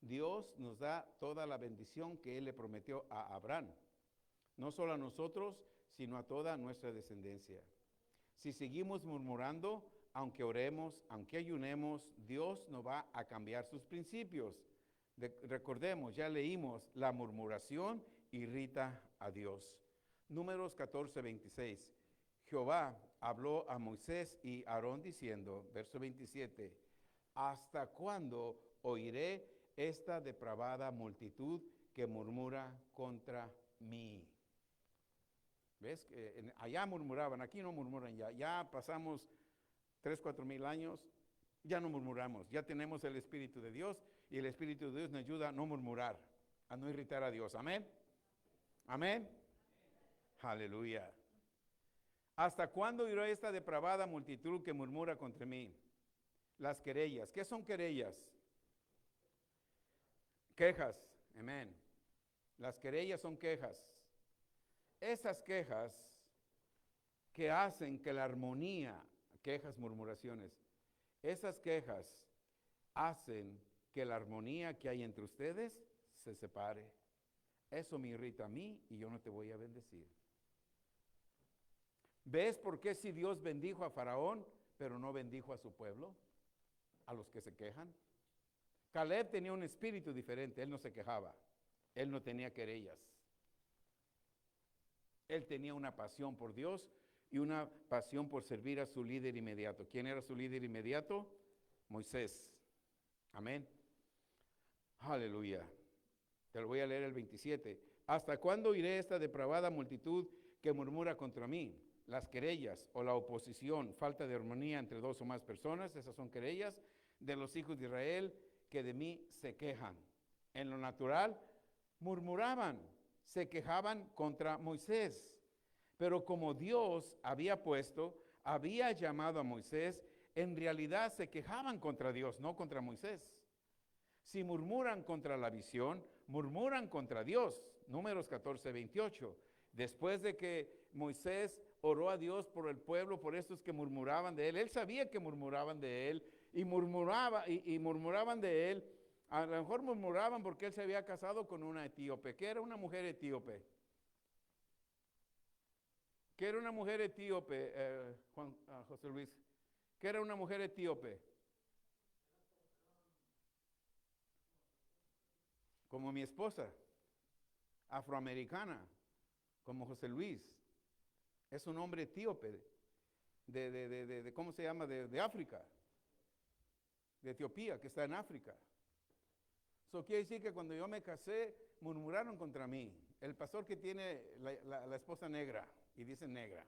Dios nos da toda la bendición que Él le prometió a Abraham. No solo a nosotros, sino a toda nuestra descendencia. Si seguimos murmurando, aunque oremos, aunque ayunemos, Dios no va a cambiar sus principios. Recordemos, ya leímos, la murmuración irrita a Dios. Números 14:26. Jehová habló a Moisés y Aarón diciendo, verso 27, ¿hasta cuándo oiré esta depravada multitud que murmura contra mí? ¿Ves? Allá murmuraban, aquí no murmuran ya. Ya pasamos 3,000, 4,000 años, ya no murmuramos. Ya tenemos el Espíritu de Dios y el Espíritu de Dios nos ayuda a no murmurar, a no irritar a Dios. Amén. Amén. Aleluya. ¿Hasta cuándo irá esta depravada multitud que murmura contra mí? Las querellas. ¿Qué son querellas? Quejas. Amén. Las querellas son quejas. Esas quejas que hacen que la armonía, quejas, murmuraciones, esas quejas hacen que la armonía que hay entre ustedes se separe. Eso me irrita a mí y yo no te voy a bendecir. ¿Ves por qué si Dios bendijo a Faraón, pero no bendijo a su pueblo? A los que se quejan. Caleb tenía un espíritu diferente, él no se quejaba, él no tenía querellas. Él tenía una pasión por Dios y una pasión por servir a su líder inmediato. ¿Quién era su líder inmediato? Moisés. Amén. Aleluya. Te lo voy a leer el 27. ¿Hasta cuándo iré esta depravada multitud que murmura contra mí? Las querellas o la oposición, falta de armonía entre dos o más personas, esas son querellas de los hijos de Israel que de mí se quejan. En lo natural, murmuraban, se quejaban contra Moisés. Pero como Dios había llamado a Moisés, en realidad se quejaban contra Dios, no contra Moisés. Si murmuran contra la visión, murmuran contra Dios. Números 14:28. Después de que Moisés oró a Dios por el pueblo, por estos que murmuraban de él, él sabía que murmuraban de él y murmuraban de él. A lo mejor murmuraban porque él se había casado con una etíope. ¿Qué era una mujer etíope? ¿Qué era una mujer etíope, José Luis? ¿Qué era una mujer etíope? Como mi esposa, afroamericana, como José Luis. Es un hombre etíope. ¿cómo se llama? De África, de Etiopía, que está en África. Eso quiere decir que cuando yo me casé, murmuraron contra mí. El pastor que tiene la esposa negra, y dice negra.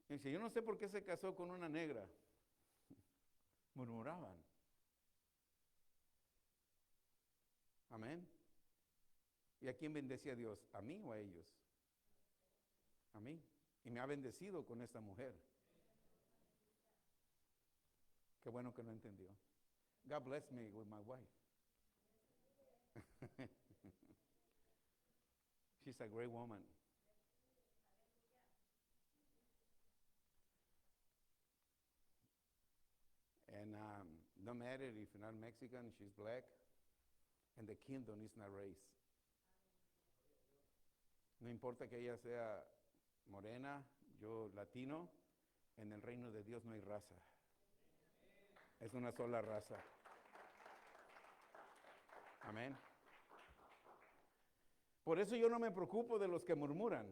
Y dice, yo no sé por qué se casó con una negra. Murmuraban. Amén. ¿Y a quién bendecía Dios? ¿A mí o a ellos? A mí. Y me ha bendecido con esta mujer. Qué bueno que lo entendió. God bless me with my wife. She's a great woman. And no matter if you're not Mexican, she's black. And the kingdom is not race. No importa que ella sea morena, yo latino, en el reino de Dios no hay raza. Es una sola raza. Amén. Por eso yo no me preocupo de los que murmuran.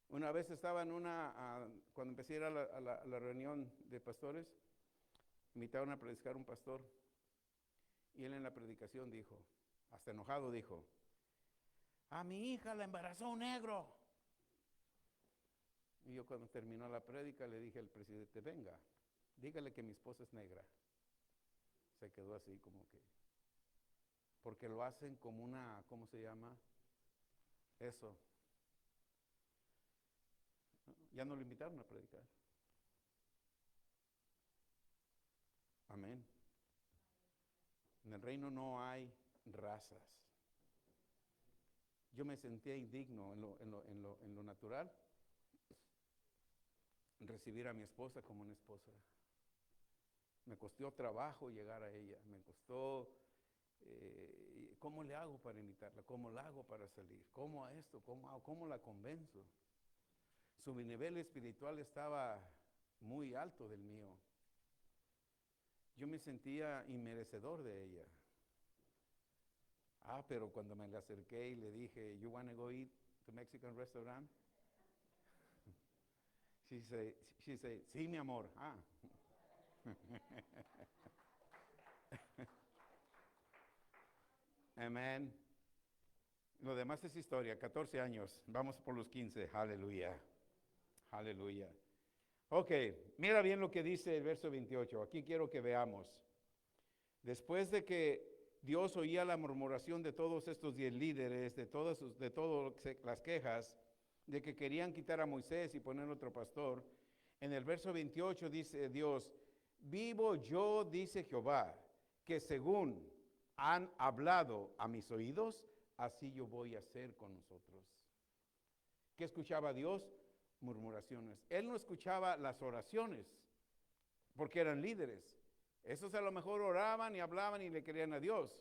Una vez estaba en cuando empecé a ir a la reunión de pastores, invitaron a predicar un pastor, y él en la predicación dijo, hasta enojado dijo, a mi hija la embarazó un negro. Y yo cuando terminó la prédica le dije al presidente, venga, dígale que mi esposa es negra. Se quedó así como que, porque lo hacen como una, ¿cómo se llama? Eso. Ya no lo invitaron a predicar. Amén. En el reino no hay razas. Yo me sentía indigno en lo natural, recibir a mi esposa como una esposa. Me costó trabajo llegar a ella, me costó, ¿cómo le hago para invitarla? ¿Cómo la hago para salir? ¿Cómo esto? ¿Cómo la convenzo? Su nivel espiritual estaba muy alto del mío. Yo me sentía inmerecedor de ella. Pero cuando me le acerqué y le dije, you want to go eat to Mexican restaurant? She said, sí, mi amor. Amén. Lo demás es historia, 14 años. Vamos por los 15. Aleluya. Aleluya. Ok, mira bien lo que dice el verso 28. Aquí quiero que veamos. Después de que Dios oía la murmuración de todos estos 10 líderes, de todas las quejas, de que querían quitar a Moisés y poner otro pastor, en el verso 28 dice Dios, vivo yo, dice Jehová, que según han hablado a mis oídos, así yo voy a hacer con nosotros. ¿Qué escuchaba Dios? Murmuraciones. Él no escuchaba las oraciones, porque eran líderes. Esos a lo mejor oraban y hablaban y le creían a Dios.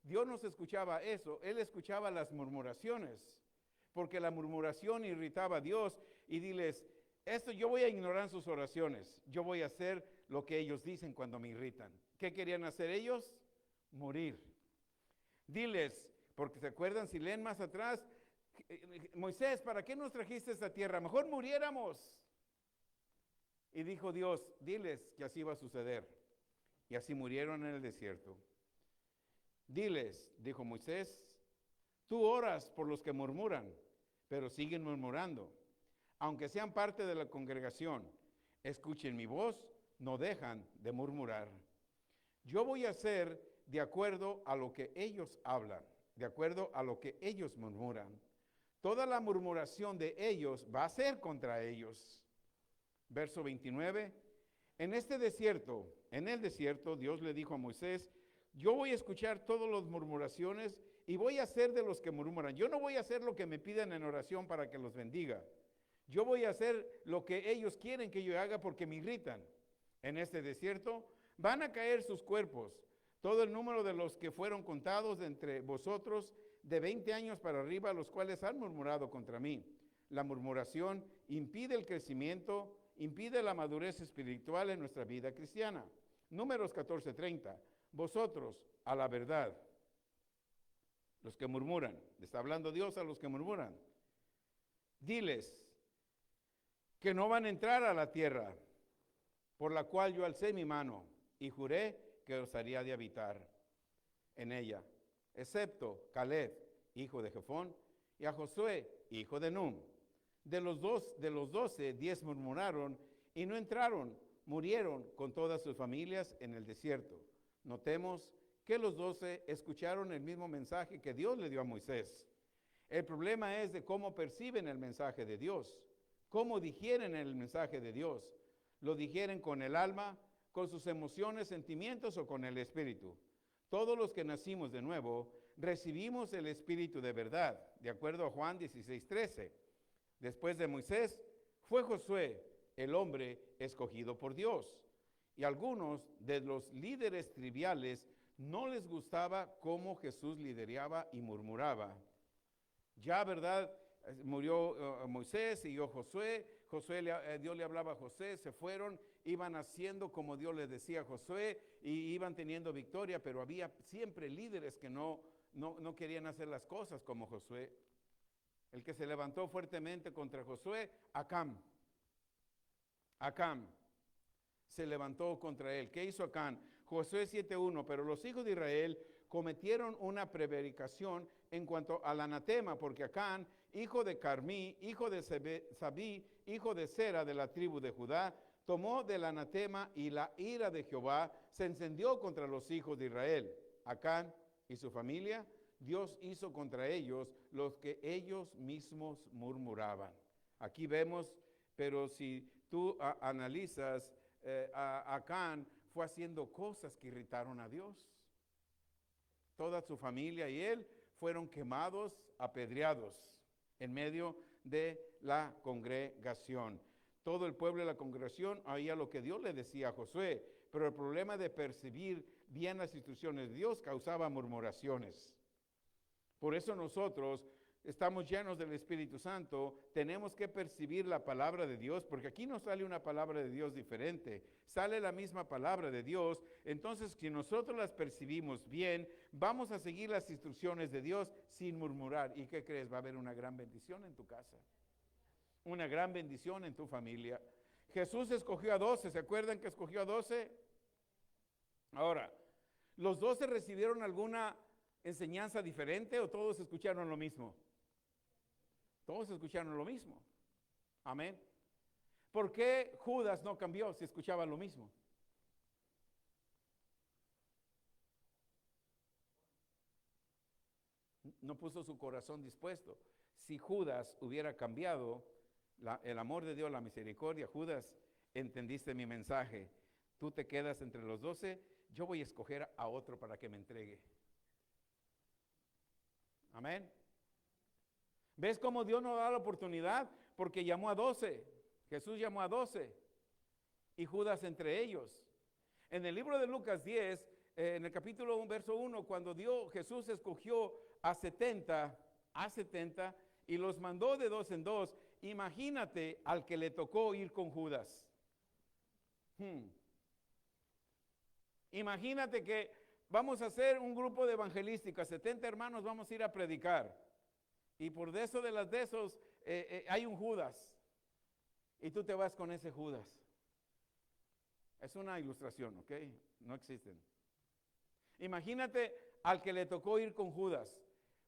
Dios no escuchaba eso, Él escuchaba las murmuraciones, porque la murmuración irritaba a Dios y diles, esto yo voy a ignorar sus oraciones, yo voy a hacer lo que ellos dicen cuando me irritan. ¿Qué querían hacer ellos? Morir. Diles, porque se acuerdan, si leen más atrás, Moisés, ¿para qué nos trajiste a esta tierra? Mejor muriéramos. Y dijo Dios, diles que así va a suceder. Y así murieron en el desierto. Diles, dijo Moisés, tú oras por los que murmuran, pero siguen murmurando. Aunque sean parte de la congregación, escuchen mi voz, no dejan de murmurar. Yo voy a hacer de acuerdo a lo que ellos hablan, de acuerdo a lo que ellos murmuran. Toda la murmuración de ellos va a ser contra ellos. Verso 29, en el desierto, Dios le dijo a Moisés, yo voy a escuchar todas las murmuraciones y voy a hacer de los que murmuran. Yo no voy a hacer lo que me pidan en oración para que los bendiga. Yo voy a hacer lo que ellos quieren que yo haga porque me irritan. En este desierto van a caer sus cuerpos. Todo el número de los que fueron contados de entre vosotros de 20 años para arriba, los cuales han murmurado contra mí. La murmuración impide el crecimiento, impide la madurez espiritual en nuestra vida cristiana. Números 14:30. Vosotros, a la verdad, los que murmuran, le está hablando Dios a los que murmuran. diles que no van a entrar a la tierra por la cual yo alcé mi mano y juré que os haría de habitar en ella, excepto Caleb, hijo de Jefón, y a Josué, hijo de Nun. De los 12, 10 murmuraron y no entraron, murieron con todas sus familias en el desierto. Notemos que los 12 escucharon el mismo mensaje que Dios le dio a Moisés. El problema es de cómo perciben el mensaje de Dios, cómo digieren el mensaje de Dios. ¿Lo digieren con el alma, con sus emociones, sentimientos o con el espíritu? Todos los que nacimos de nuevo recibimos el espíritu de verdad, de acuerdo a Juan 16:13. Después de Moisés, fue Josué el hombre escogido por Dios. Y algunos de los líderes triviales no les gustaba cómo Jesús lideraba y murmuraba. Ya, ¿verdad? Murió Moisés, siguió Josué. Dios le hablaba a José, se fueron, iban haciendo como Dios les decía a Josué y iban teniendo victoria, pero había siempre líderes que no querían hacer las cosas como Josué. El que se levantó fuertemente contra Josué, Acán se levantó contra él. ¿Qué hizo Acán? Josué 7:1, pero los hijos de Israel cometieron una prevaricación en cuanto al anatema, porque Acán, hijo de Carmí, hijo de Sabí, hijo de Sera, de la tribu de Judá, tomó del anatema y la ira de Jehová se encendió contra los hijos de Israel. Acán y su familia, Dios hizo contra ellos los que ellos mismos murmuraban. Aquí vemos, pero si tú analizas, Acán fue haciendo cosas que irritaron a Dios. Toda su familia y él fueron quemados, apedreados en medio de la congregación. Todo el pueblo de la congregación oía lo que Dios le decía a Josué, pero el problema de percibir bien las instrucciones de Dios causaba murmuraciones. Por eso nosotros estamos llenos del Espíritu Santo, tenemos que percibir la palabra de Dios, porque aquí no sale una palabra de Dios diferente, sale la misma palabra de Dios. Entonces, si nosotros las percibimos bien, vamos a seguir las instrucciones de Dios sin murmurar. ¿Y qué crees? Va a haber una gran bendición en tu casa, una gran bendición en tu familia. Jesús escogió a 12, ¿se acuerdan que escogió a 12? Ahora, ¿los 12 recibieron alguna enseñanza diferente o todos escucharon lo mismo? Todos escucharon lo mismo. Amén. ¿Por qué Judas no cambió si escuchaba lo mismo? No puso su corazón dispuesto. Si Judas hubiera cambiado, el amor de Dios, la misericordia, Judas, entendiste mi mensaje. Tú te quedas entre los 12, yo voy a escoger a otro para que me entregue. Amén. ¿Ves cómo Dios nos da la oportunidad? Porque llamó a 12. Jesús llamó a 12 y Judas entre ellos. En el libro de Lucas 10, en el capítulo 1, verso 1, cuando Jesús escogió a 70 y los mandó de 2 en 2, imagínate al que le tocó ir con Judas. Imagínate que vamos a hacer un grupo de evangelística, 70 hermanos vamos a ir a predicar. Y por de esos hay un Judas. Y tú te vas con ese Judas. Es una ilustración, ¿ok? No existen. Imagínate al que le tocó ir con Judas.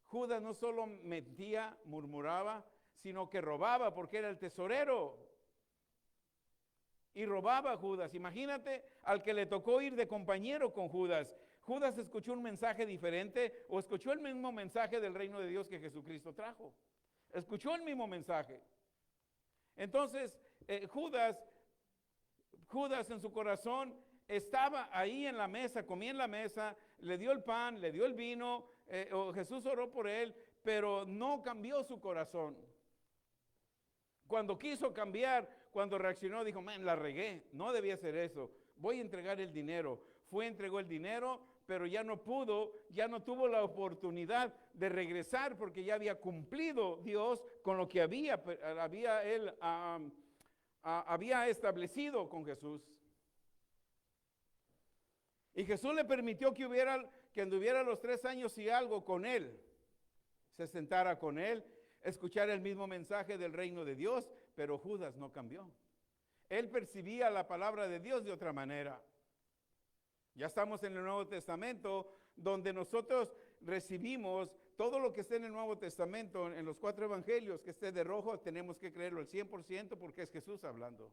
Judas no solo mentía, murmuraba, sino que robaba porque era el tesorero. Y robaba a Judas. Imagínate al que le tocó ir de compañero con Judas. Judas escuchó un mensaje diferente o escuchó el mismo mensaje del reino de Dios que Jesucristo trajo. Escuchó el mismo mensaje. Entonces, Judas en su corazón estaba ahí en la mesa, comía en la mesa, le dio el pan, le dio el vino, Jesús oró por él, pero no cambió su corazón. Cuando quiso cambiar, cuando reaccionó, dijo, man, la regué, no debía hacer eso, voy a entregar el dinero. Entregó el dinero, pero ya no tuvo la oportunidad de regresar porque ya había cumplido Dios con lo que había establecido con Jesús. Y Jesús le permitió que anduviera los 3 años y algo con él, se sentara con él, escuchar el mismo mensaje del reino de Dios, pero Judas no cambió. Él percibía la palabra de Dios de otra manera. Ya estamos en el Nuevo Testamento, donde nosotros recibimos todo lo que esté en el Nuevo Testamento, en los 4 evangelios, que esté de rojo, tenemos que creerlo al 100% porque es Jesús hablando.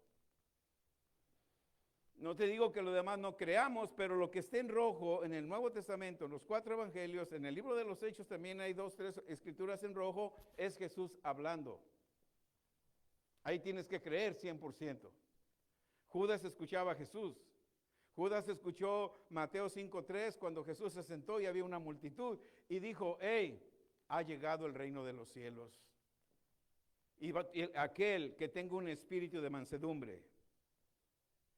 No te digo que lo demás no creamos, pero lo que esté en rojo en el Nuevo Testamento, en los 4 evangelios, en el libro de los Hechos también hay 2, 3 escrituras en rojo, es Jesús hablando. Ahí tienes que creer 100%. Judas escuchaba a Jesús. Judas escuchó Mateo 5:3 cuando Jesús se sentó y había una multitud y dijo, hey, ha llegado el reino de los cielos. Y aquel que tenga un espíritu de mansedumbre,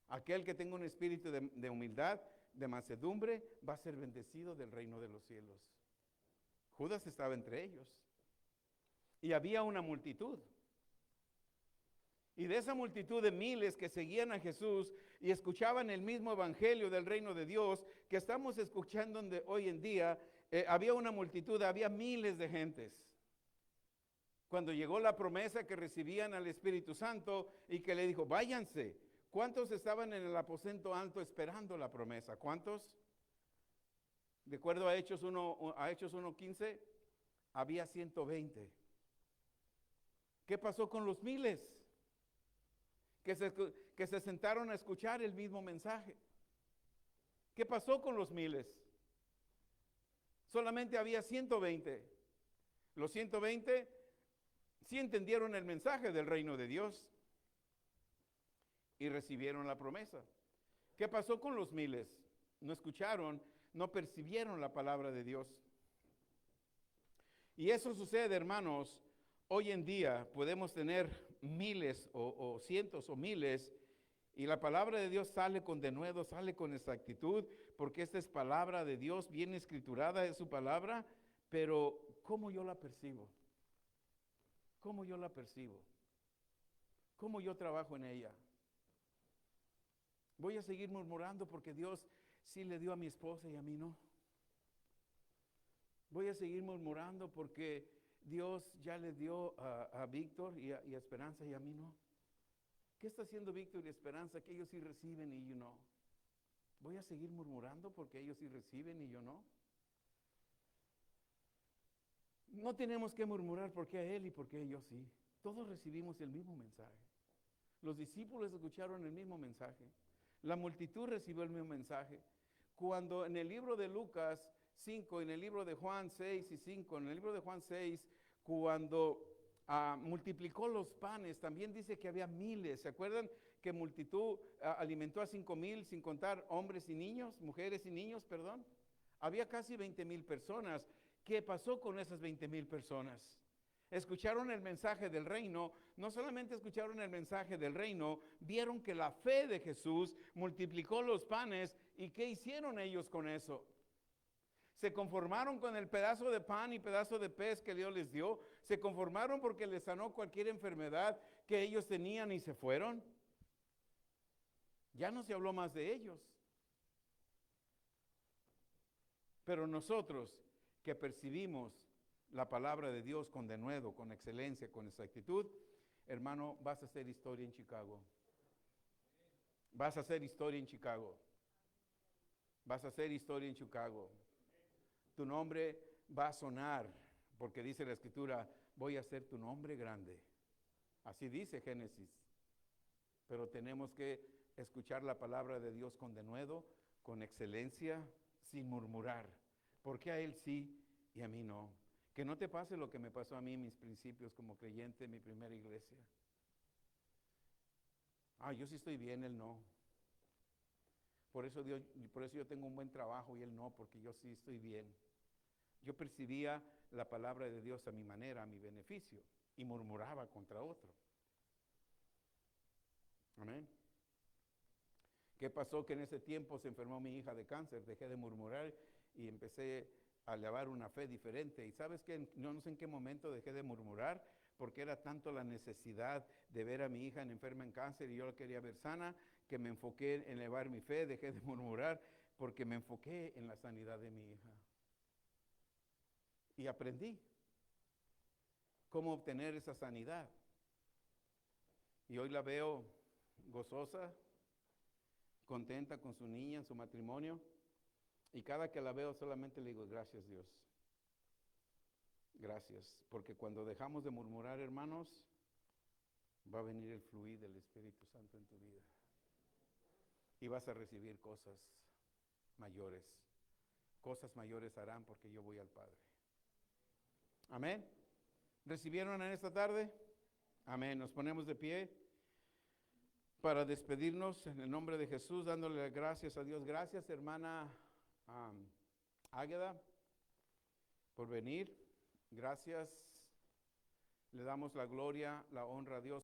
aquel que tenga un espíritu de humildad, de mansedumbre, va a ser bendecido del reino de los cielos. Judas estaba entre ellos. Y había una multitud. Y de esa multitud de miles que seguían a Jesús y escuchaban el mismo evangelio del reino de Dios que estamos escuchando hoy en día, había una multitud, había miles de gentes. Cuando llegó la promesa que recibían al Espíritu Santo y que le dijo, váyanse. ¿Cuántos estaban en el aposento alto esperando la promesa? ¿Cuántos? De acuerdo a Hechos 1:15, había 120. ¿Qué pasó con los miles? Que se sentaron a escuchar el mismo mensaje. ¿Qué pasó con los miles? Solamente había 120. Los 120 sí entendieron el mensaje del reino de Dios y recibieron la promesa. ¿Qué pasó con los miles? No escucharon, no percibieron la palabra de Dios. Y eso sucede, hermanos. Hoy en día podemos tener miles o cientos o miles y la palabra de Dios sale con denuedo, sale con exactitud, porque esta es palabra de Dios, bien escriturada es su palabra, pero ¿cómo yo la percibo? ¿Cómo yo la percibo? ¿Cómo yo trabajo en ella? Voy a seguir murmurando porque Dios sí le dio a mi esposa y a mí no. Voy a seguir murmurando porque Dios ya le dio a Víctor y a Esperanza y a mí no. ¿Qué está haciendo Víctor y Esperanza que ellos sí reciben y yo no? ¿Voy a seguir murmurando porque ellos sí reciben y yo no? No tenemos que murmurar porque a él y porque ellos sí. Todos recibimos el mismo mensaje. Los discípulos escucharon el mismo mensaje. La multitud recibió el mismo mensaje. Cuando en el libro de Lucas 5, en el libro de Juan 6 y 5, en el libro de Juan 6, cuando multiplicó los panes, también dice que había miles. ¿Se acuerdan que multitud alimentó a 5,000 sin contar hombres y niños, mujeres y niños, perdón? Había casi 20,000 personas. ¿Qué pasó con esas 20,000 personas? Escucharon el mensaje del reino, no solamente escucharon el mensaje del reino, vieron que la fe de Jesús multiplicó los panes. ¿Y qué hicieron ellos con eso? ¿Se conformaron con el pedazo de pan y pedazo de pez que Dios les dio? ¿Se conformaron porque les sanó cualquier enfermedad que ellos tenían y se fueron? Ya no se habló más de ellos. Pero nosotros que percibimos la palabra de Dios con denuedo, con excelencia, con exactitud, hermano, vas a hacer historia en Chicago. Vas a hacer historia en Chicago. Vas a hacer historia en Chicago. Tu nombre va a sonar, porque dice la Escritura, voy a hacer tu nombre grande. Así dice Génesis. Pero tenemos que escuchar la palabra de Dios con denuedo, con excelencia, sin murmurar. Porque a Él sí y a mí no. Que no te pase lo que me pasó a mí en mis principios como creyente en mi primera iglesia. Yo sí estoy bien, Él no. Por eso yo tengo un buen trabajo y Él no, porque yo sí estoy bien. Yo percibía la palabra de Dios a mi manera, a mi beneficio, y murmuraba contra otro. Amén. ¿Qué pasó? Que en ese tiempo se enfermó mi hija de cáncer, dejé de murmurar y empecé a llevar una fe diferente. Y ¿sabes qué? No sé en qué momento dejé de murmurar, porque era tanto la necesidad de ver a mi hija enferma en cáncer y yo la quería ver sana, que me enfoqué en elevar mi fe, dejé de murmurar, porque me enfoqué en la sanidad de mi hija. Y aprendí. cómo obtener esa sanidad. Y hoy la veo gozosa, contenta con su niña en su matrimonio. Y cada que la veo solamente le digo, gracias Dios. Gracias. Porque cuando dejamos de murmurar, hermanos, va a venir el fluir del Espíritu Santo en tu vida. Y vas a recibir cosas mayores. Cosas mayores harán porque yo voy al Padre. Amén. ¿Recibieron en esta tarde? Amén. Nos ponemos de pie para despedirnos en el nombre de Jesús, dándole gracias a Dios. Gracias, hermana Águeda, por venir. Gracias. Le damos la gloria, la honra a Dios.